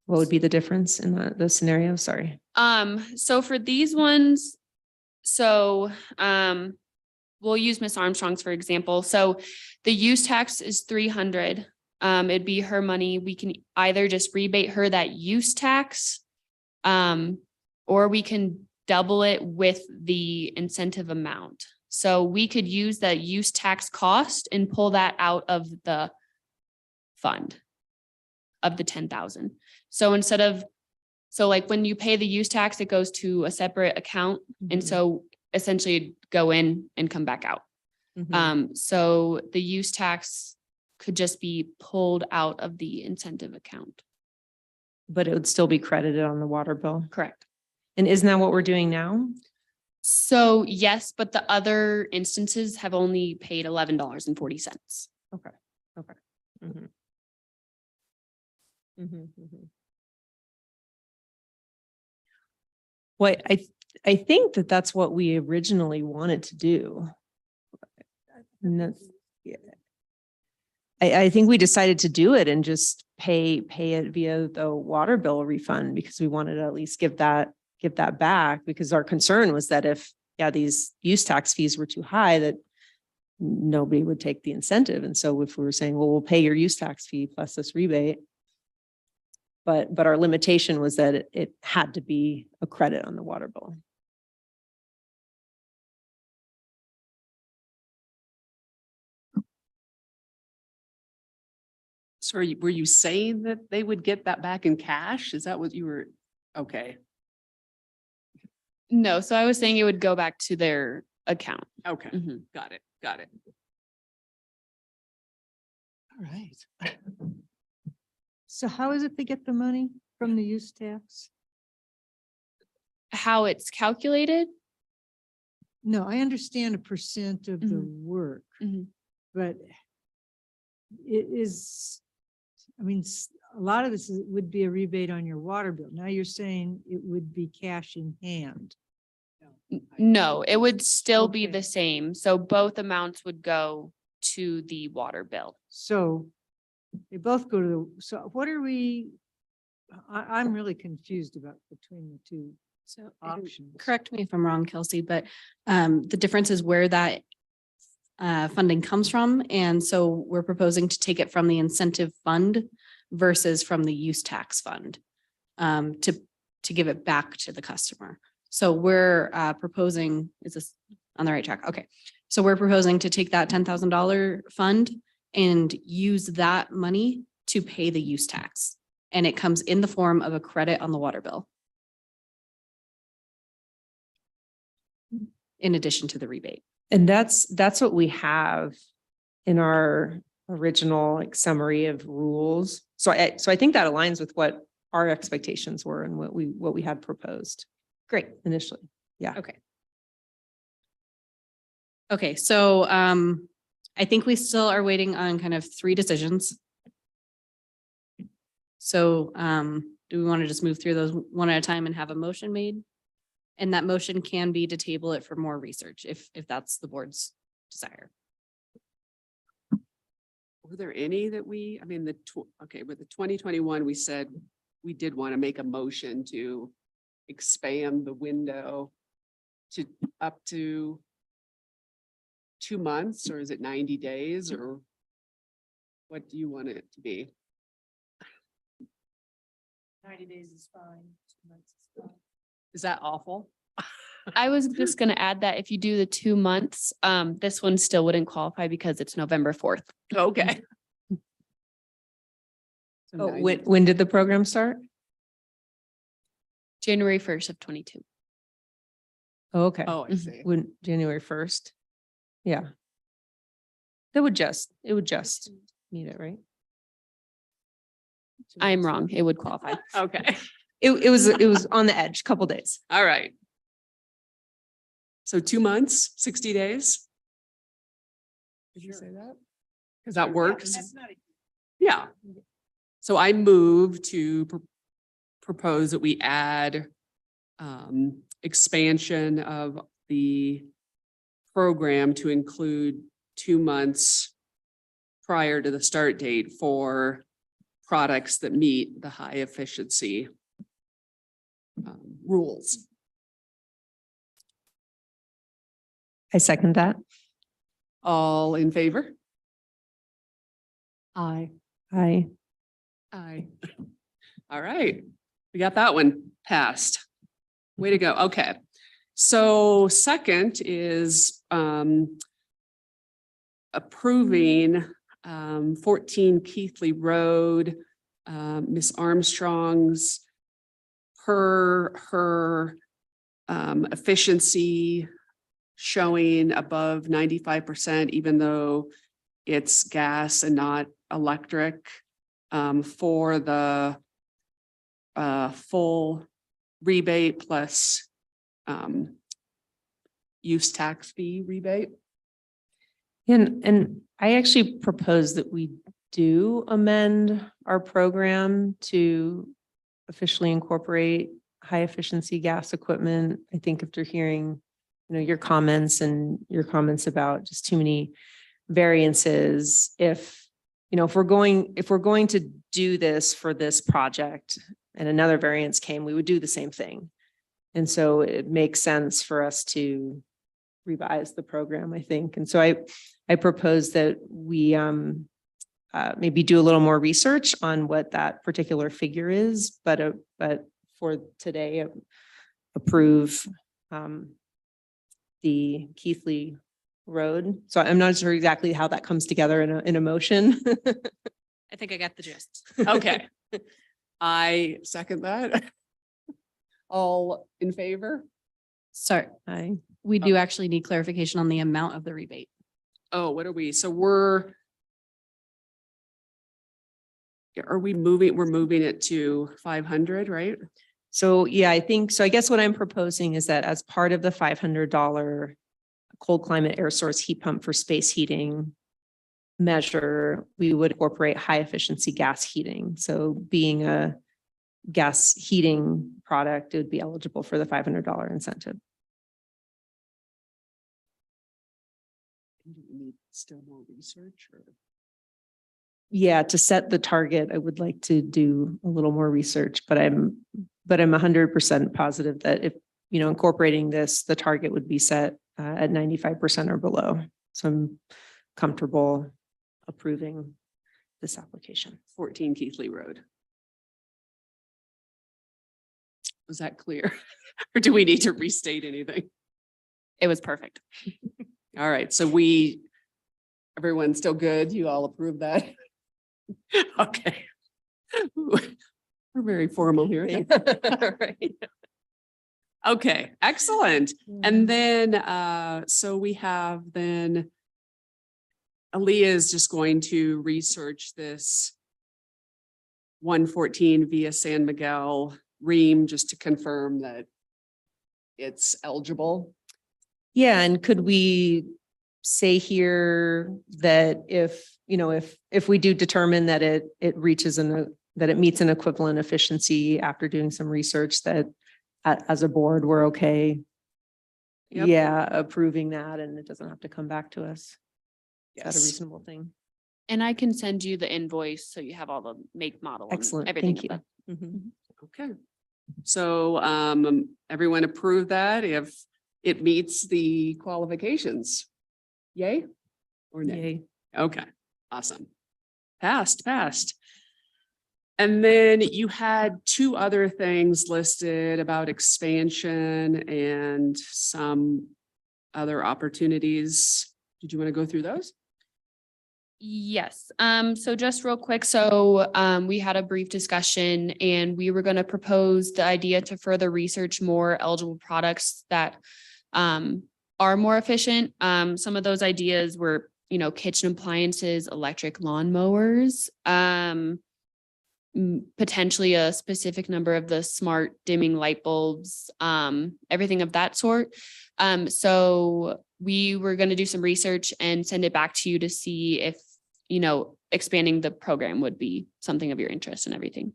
the difference in the scenario? Sorry. So for these ones, we'll use Miss Armstrong's for example. So the use tax is 300. It'd be her money. We can either just rebate her that use tax, or we can double it with the incentive amount. So we could use that use tax cost and pull that out of the fund of the 10,000. So like when you pay the use tax, it goes to a separate account. And so essentially it'd go in and come back out. So the use tax could just be pulled out of the incentive account. But it would still be credited on the water bill. Correct. And isn't that what we're doing now? So yes, but the other instances have only paid $11.40. Okay. Well, I think that's what we originally wanted to do. And that's, yeah. I think we decided to do it and just pay it via the water bill refund because we wanted to at least give that back, because our concern was that if these use tax fees were too high, that nobody would take the incentive. And so if we were saying, well, we'll pay your use tax fee plus this rebate, but our limitation was that it had to be a credit on the water bill. So were you saying that they would get that back in cash? Is that what you were? Okay. No, so I was saying it would go back to their account. Okay. Mhm. Got it. All right. So how is it they get the money from the use tax? How it's calculated? No, I understand a percent of the Mhm. work, Mhm. but it is, I mean, a lot of this would be a rebate on your water bill. Now you're saying it would be cash in hand. No, it would still be Okay. the same. So both amounts would go to the water bill. So they both go to the, so what are we? I'm really confused about between the two So and options. correct me if I'm wrong, Kelsey, but the difference is where that funding comes from. And so we're proposing to take it from the incentive fund versus from the use tax fund to give it back to the customer. So we're proposing, is this on the right track? Okay. So we're proposing to take that $10,000 fund and use that money to pay the use tax. And it comes in the form of a credit on the water bill. In addition to the rebate. And that's what we have in our original like summary of rules. So I think that aligns with what our expectations were and what we had proposed. Great initially. Yeah. Okay. Okay, so I think we still are waiting on kind of 3 decisions. So do we want to just move through those one at a time and have a motion made? And that motion can be to table it for more research if that's the board's desire. Were there any that I mean, with the 2021, we said we did want to make a motion to expand the window to up to 2 months, or is it 90 days, or what do you want it to be? 90 days is fine. 2 months is fine. Is that awful? I was just gonna add that if you do the 2 months, this one still wouldn't qualify because it's November 4th. Okay. So Oh, 90 when did the program start? January 1st of 22. Oh, okay. Oh, I see. When January 1st. Yeah. It would just meet it, right? I'm wrong. It would qualify. Okay, It was on the edge, couple days. all right. So 2 months, 60 days? Did you say that? Because that works. Yeah. So I move to propose that we add expansion of the program to include 2 months prior to the start date for products that meet the high efficiency rules. I second that. All in favor? Aye. Aye. All right, we got that one passed. Way to go. Okay. So second is approving 14 Keithley Road, Miss Armstrong's per her efficiency showing above 95%, even though it's gas and not electric, for the full rebate plus use tax fee rebate. And I actually propose that we do amend our program to officially incorporate high efficiency gas equipment. I think after hearing, your comments and your comments about just too many variances, if we're going to do this for this project and another variance came, we would do the same thing. And so it makes sense for us to revise the program, I think. And so I propose that we maybe do a little more research on what that particular figure is, but for today, approve the Keithley Road. So I'm not sure exactly how that comes together in a motion. I think I got the gist. Okay. I second that. All in favor? Sorry, Aye. we do actually need clarification on the amount of the rebate. Oh, what are we? So Are we're moving it to 500, right? So yeah, I think, so I guess what I'm proposing is that as part of the $500 cold climate air source heat pump for space heating measure, we would incorporate high efficiency gas heating. So being a gas heating product, it would be eligible for the $500 incentive. Do we need still more research or? Yeah, to set the target, I would like to do a little more research, but I'm 100% positive that if, incorporating this, the target would be set at 95% or below. So I'm comfortable approving this application. 14 Keithley Road. Was that clear? Or do we need to restate anything? It was perfect. All right, so everyone's still good? You all approve that? Okay. We're very formal here. Right. Okay, excellent. And then, so we have then Aaliyah is just going to research this 114 via San Miguel Ream just to confirm that it's eligible. Yeah, and could we say here that if we do determine that it reaches that it meets an equivalent efficiency after doing some research, that as a board, we're okay. Yep. Yeah, approving that, and it doesn't have to come back to us. Is that a Yes. reasonable thing? And I can send you the invoice so you have all the make, model, and Excellent, everything. thank of you. that. Mhm. Okay. So everyone approve that if it meets the qualifications? Yay or nay? Yay. Okay, awesome. Passed. And then you had two other things listed about expansion and some other opportunities. Did you want to go through those? Yes, so just real quick, we had a brief discussion and we were gonna propose the idea to further research more eligible products that are more efficient. Some of those ideas were, kitchen appliances, electric lawnmowers, potentially a specific number of the smart dimming light bulbs, everything of that sort. So we were going to do some research and send it back to you to see if, expanding the program would be something of your interest and everything.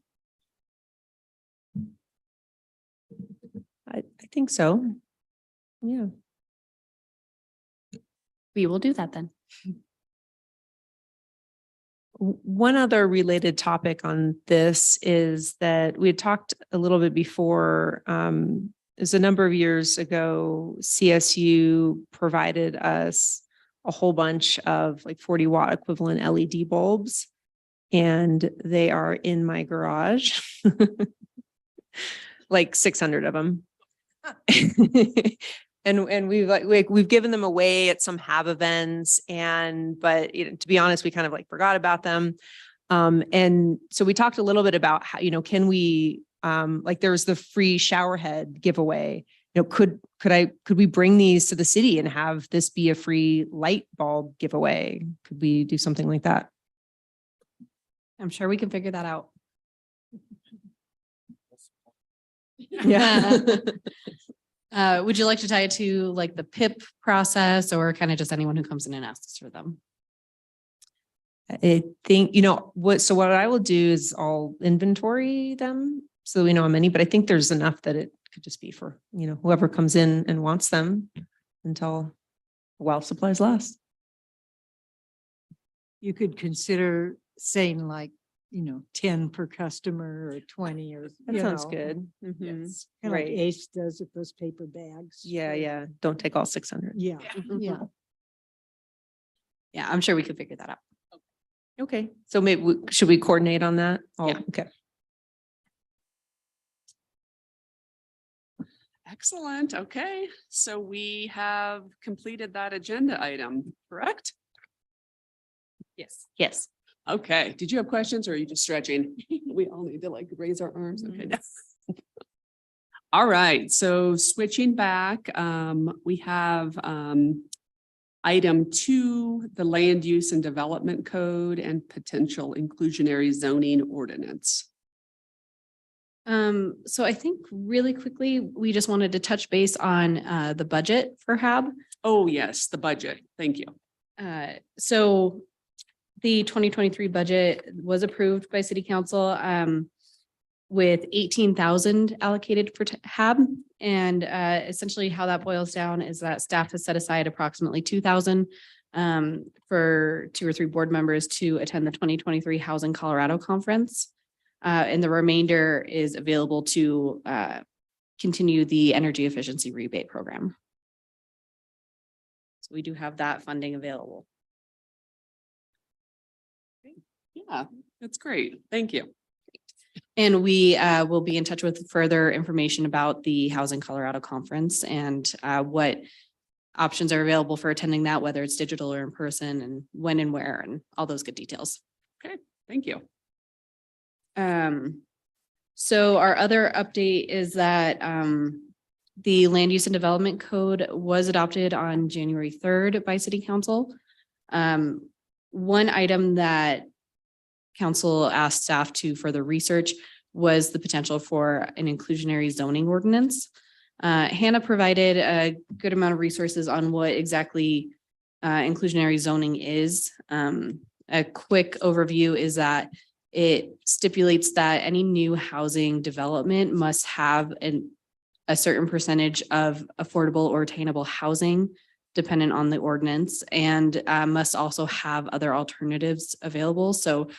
I think so. Yeah. We will do that then. One other related topic on this is that we had talked a little bit before, is a number of years ago, CSU provided us a whole bunch of like 40-watt equivalent LED bulbs, and they are in my garage, like 600 of them. And we've given them away at some HAB events, but to be honest, we kind of forgot about them. And so we talked a little bit about how, can we, there's the free shower head giveaway. Could we bring these to the city and have this be a free light bulb giveaway? Could we do something like that? I'm sure we can figure that out. Yeah. Would you like to tie it to the PIP process or kind of just anyone who comes in and asks for them? I think, what I will do is I'll inventory them so we know how many, but I think there's enough that it could just be for, whoever comes in and wants them while supplies last. You could consider saying 10 per customer or 20 or. That sounds good. Mhm. Yes. Kind of like Right. Ace does with those paper bags. Yeah. Don't take all 600. Yeah, yeah. Yeah, I'm sure we could figure that out. Okay. So maybe should we coordinate on that? Yeah. Okay. Excellent. Okay, so we have completed that agenda item, correct? Yes. Yes. Okay, did you have questions or are you just stretching? We all need to raise our arms. Okay. All right, so switching back, we have Item 2, the Land Use and Development Code and potential inclusionary zoning ordinance. So I think really quickly, we just wanted to touch base on the budget for HAB. Oh, yes, the budget. Thank you. So the 2023 budget was approved by City Council with 18,000 allocated for HAB. And essentially how that boils down is that staff has set aside approximately 2,000 for 2 or 3 board members to attend the 2023 Housing Colorado Conference. And the remainder is available to continue the energy efficiency rebate program. So we do have that funding available. Yeah, that's great. Thank you. And we will be in touch with further information about the Housing Colorado Conference and what options are available for attending that, whether it's digital or in person, and when and where, and all those good details. Okay, thank you. So our other update is that the Land Use and Development Code was adopted on January 3rd by City Council. One item that Council asked staff to further research was the potential for an inclusionary zoning ordinance. Hannah provided a good amount of resources on what exactly inclusionary zoning is. A quick overview is that it stipulates that any new housing development must have a certain percentage of affordable or attainable housing dependent on the ordinance, and must also have other alternatives available. So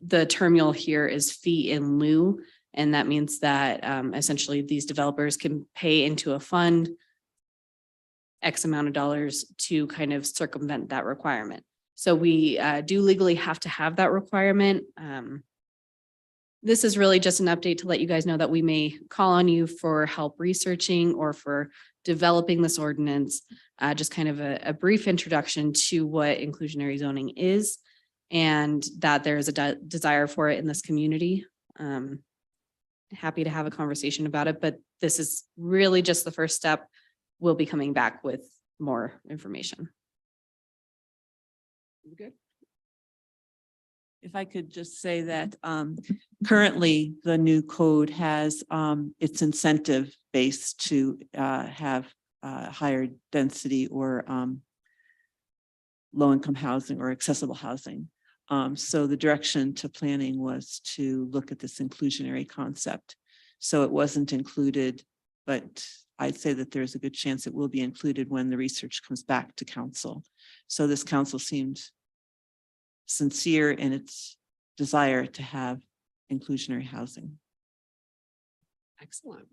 the term you'll hear is fee in lieu. And that means that essentially these developers can pay into a fund X amount of dollars to kind of circumvent that requirement. So we do legally have to have that requirement. This is really just an update to let you guys know that we may call on you for help researching or for developing this ordinance. Just kind of a brief introduction to what inclusionary zoning is, and that there is a desire for it in this community. Happy to have a conversation about it, but this is really just the first step. We'll be coming back with more information. Good. If I could just say that currently the new code has its incentive based to have higher density or low income housing or accessible housing. So the direction to planning was to look at this inclusionary concept. So it wasn't included, but I'd say that there's a good chance it will be included when the research comes back to council. So this council seemed sincere in its desire to have inclusionary housing. Excellent.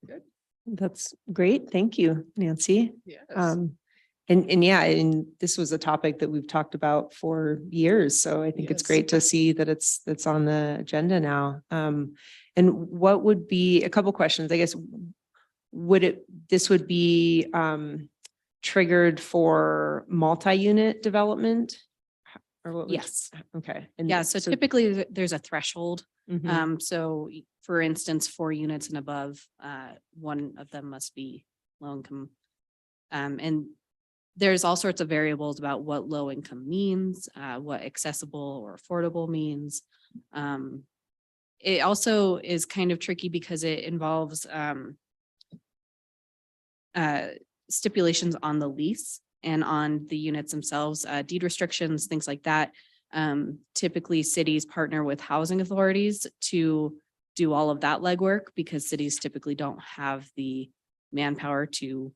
Good. That's great. Thank you, Nancy. Yes. And yeah, and this was a topic that we've talked about for years. So I think it's Yes. great to see that it's on the agenda now. And what would be a couple questions, I guess, this would be triggered for multi-unit development? Or what would- Yes. Okay. And Yeah. So typically there's a threshold. Mhm. So for instance, 4 units and above, one of them must be low income. And there's all sorts of variables about what low income means, what accessible or affordable means. It also is kind of tricky because it involves stipulations on the lease and on the units themselves, deed restrictions, things like that. Typically cities partner with housing authorities to do all of that legwork because cities typically don't have the manpower to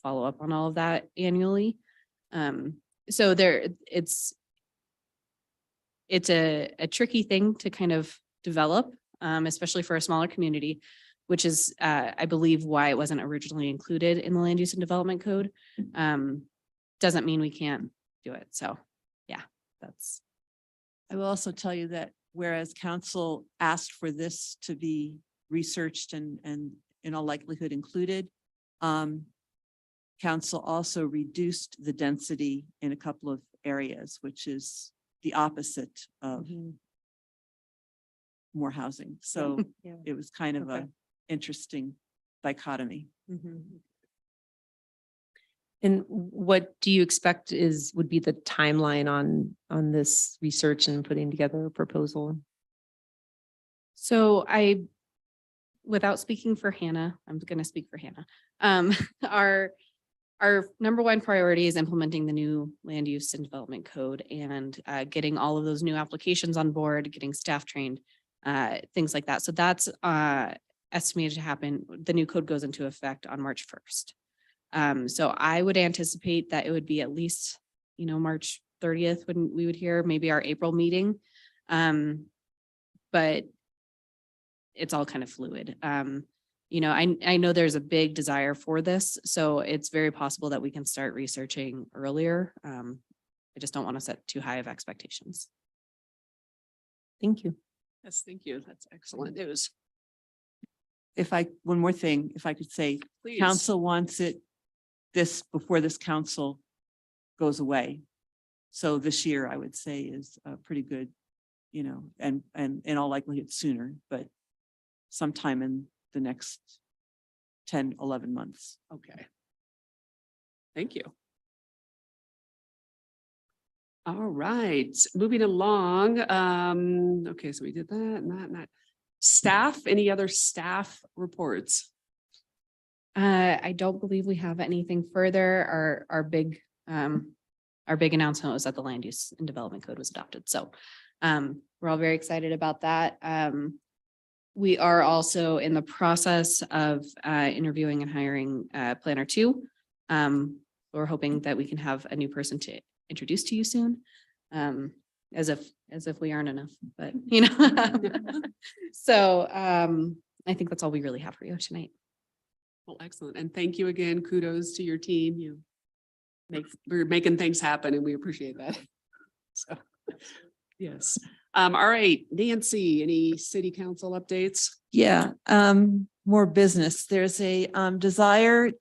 follow up on all of that annually. So it's a tricky thing to kind of develop, especially for a smaller community, which is, I believe, why it wasn't originally included in the Land Use and Development Code. Doesn't mean we can't do it. So yeah, that's. I will also tell you that whereas council asked for this to be researched and in all likelihood included, council also reduced the density in a couple of areas, which is the opposite of more housing. So Yeah. it was kind of Okay. a interesting dichotomy. Mhm. And what do you expect would be the timeline on this research and putting together a proposal? So without speaking for Hannah, I'm going to speak for Hannah. Our number one priority is implementing the new land use and development code and getting all of those new applications on board, getting staff trained, things like that. So that's estimated to happen. The new code goes into effect on March 1st. So I would anticipate that it would be at least, March 30th when we would hear maybe our April meeting. But it's all kind of fluid. I know there's a big desire for this, so it's very possible that we can start researching earlier. I just don't want to set too high of expectations. Thank you. Yes, thank you. That's excellent news. One more thing, if I could say, Please. council wants before this council goes away. So this year, I would say, is pretty good, and in all likelihood sooner, but sometime in the next 10, 11 months. Okay. Thank you. All right, moving along. Okay, so we did that and that and that. Staff, any other staff reports? I don't believe we have anything further. Our big announcement was that the land use and development code was adopted. So we're all very excited about that. We are also in the process of interviewing and hiring planner 2. We're hoping that we can have a new person to introduce to you soon. As if we aren't enough, but so I think that's all we really have for you tonight. Well, excellent. And thank you again. Kudos to your team. We're making things happen and we appreciate that. So, yes. All right, Nancy, any city council updates? Yeah, more business. There's a desire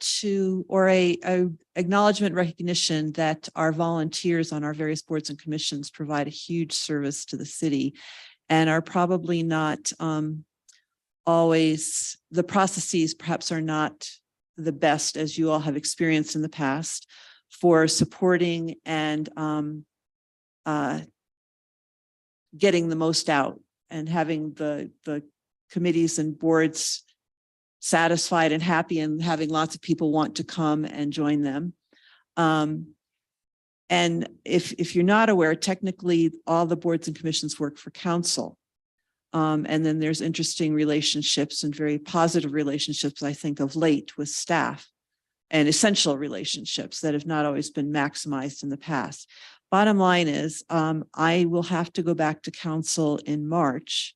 or a acknowledgement recognition that our volunteers on our various boards and commissions provide a huge service to the city and are probably not always, the processes perhaps are not the best as you all have experienced in the past for supporting and getting the most out and having the committees and boards satisfied and happy and having lots of people want to come and join them. And if you're not aware, technically all the boards and commissions work for council. And then there's interesting relationships and very positive relationships, I think, of late with staff and essential relationships that have not always been maximized in the past. Bottom line is, I will have to go back to council in March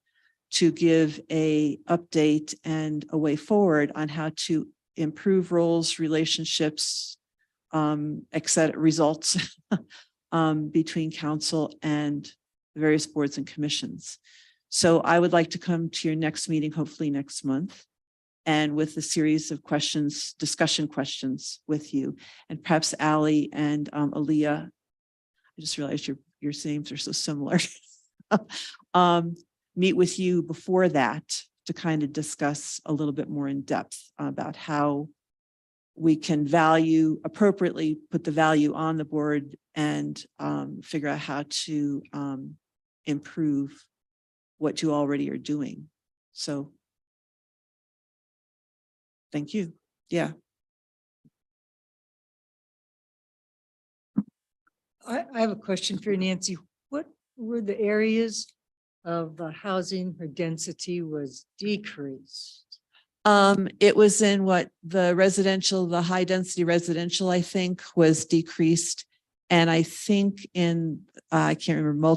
to give a update and a way forward on how to improve roles, relationships, results between council and the various boards and commissions. So I would like to come to your next meeting, hopefully next month, and with a series of questions, discussion questions with you, and perhaps Allie and Aaliyah. I just realized your names are so similar. Meet with you before that to kind of discuss a little bit more in depth about how we can appropriately put the value on the board and figure out how to improve what you already are doing. So thank you. Yeah. I have a question for you, Nancy. What were the areas of housing or density was decreased? It was in the high density residential, I think, was decreased. And I think I can't remember,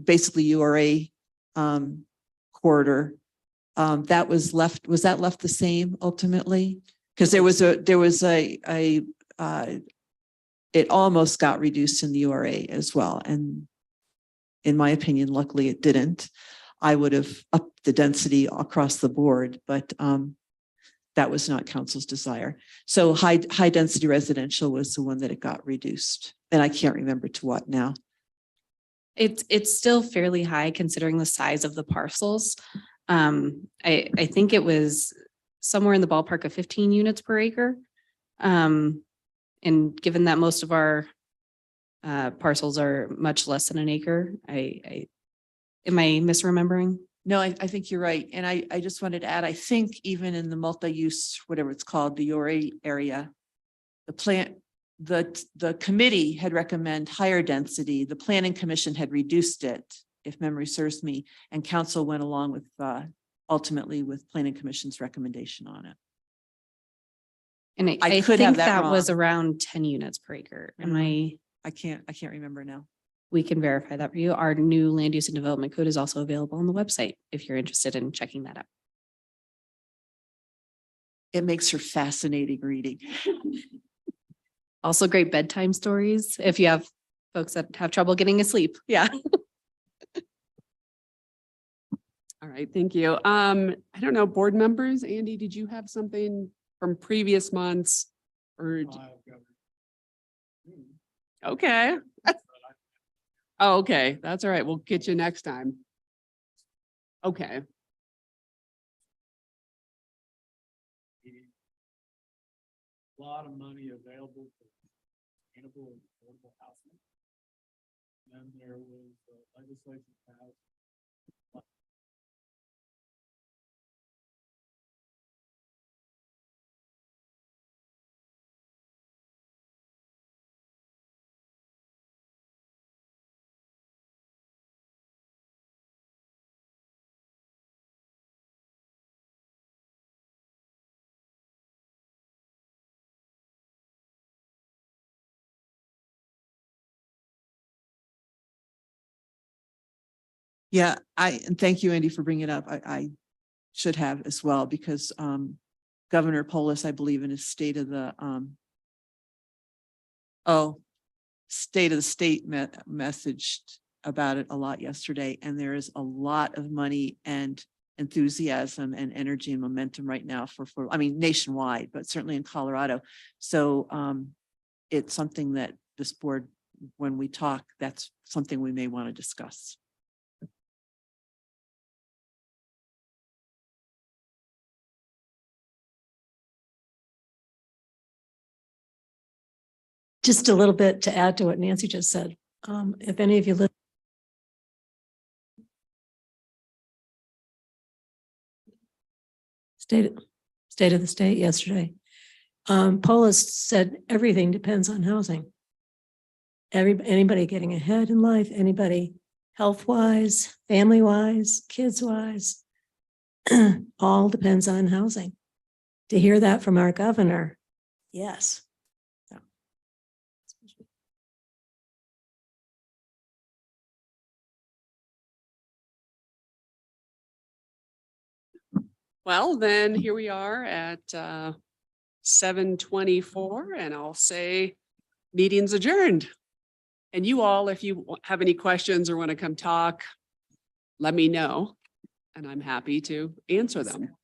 basically URA corridor, that was left the same ultimately? Because it almost got reduced in the URA as well. And in my opinion, luckily it didn't. I would have upped the density across the board, but that was not council's desire. So high density residential was the one that it got reduced. And I can't remember to what now. It's still fairly high considering the size of the parcels. I think it was somewhere in the ballpark of 15 units per acre. And given that most of our parcels are much less than an acre, am I misremembering? No, I think you're right. And I just wanted to add, I think even in the multi-use, whatever it's called, the URA area, the committee had recommend higher density. The planning commission had reduced it, if memory serves me, and council went along with ultimately with planning commission's recommendation on it. And I I could think have that that was wrong. around 10 units per acre. Am Mhm. I, I can't remember now. we can verify that for you. Our new land use and development code is also available on the website if you're interested in checking that out. It makes for fascinating reading. Also great bedtime stories if you have folks that have trouble getting asleep. Yeah. All right, thank you. I don't know, board members, Andy, did you have something from previous months? Or, okay. Oh, okay, that's all right. We'll get you next time. Okay. Lot of money available for sustainable and affordable housing. And there was legislation passed. Yeah, and thank you, Andy, for bringing it up. I should have as well, because Governor Polis, I believe, in his state of the state of the state messaged about it a lot yesterday. And there is a lot of money and enthusiasm and energy and momentum right now for I mean, nationwide, but certainly in Colorado. So it's something that this board, when we talk, that's something we may want to discuss. Just a little bit to add to what Nancy just said. If any of you live state of the state yesterday, Polis said everything depends on housing. Anybody getting ahead in life, anybody health-wise, family-wise, kids-wise, all depends on housing. To hear that from our governor, yes. Well, then here we are at 7:24, and I'll say meeting's adjourned. And you all, if you have any questions or want to come talk, let me know, and I'm happy to answer them.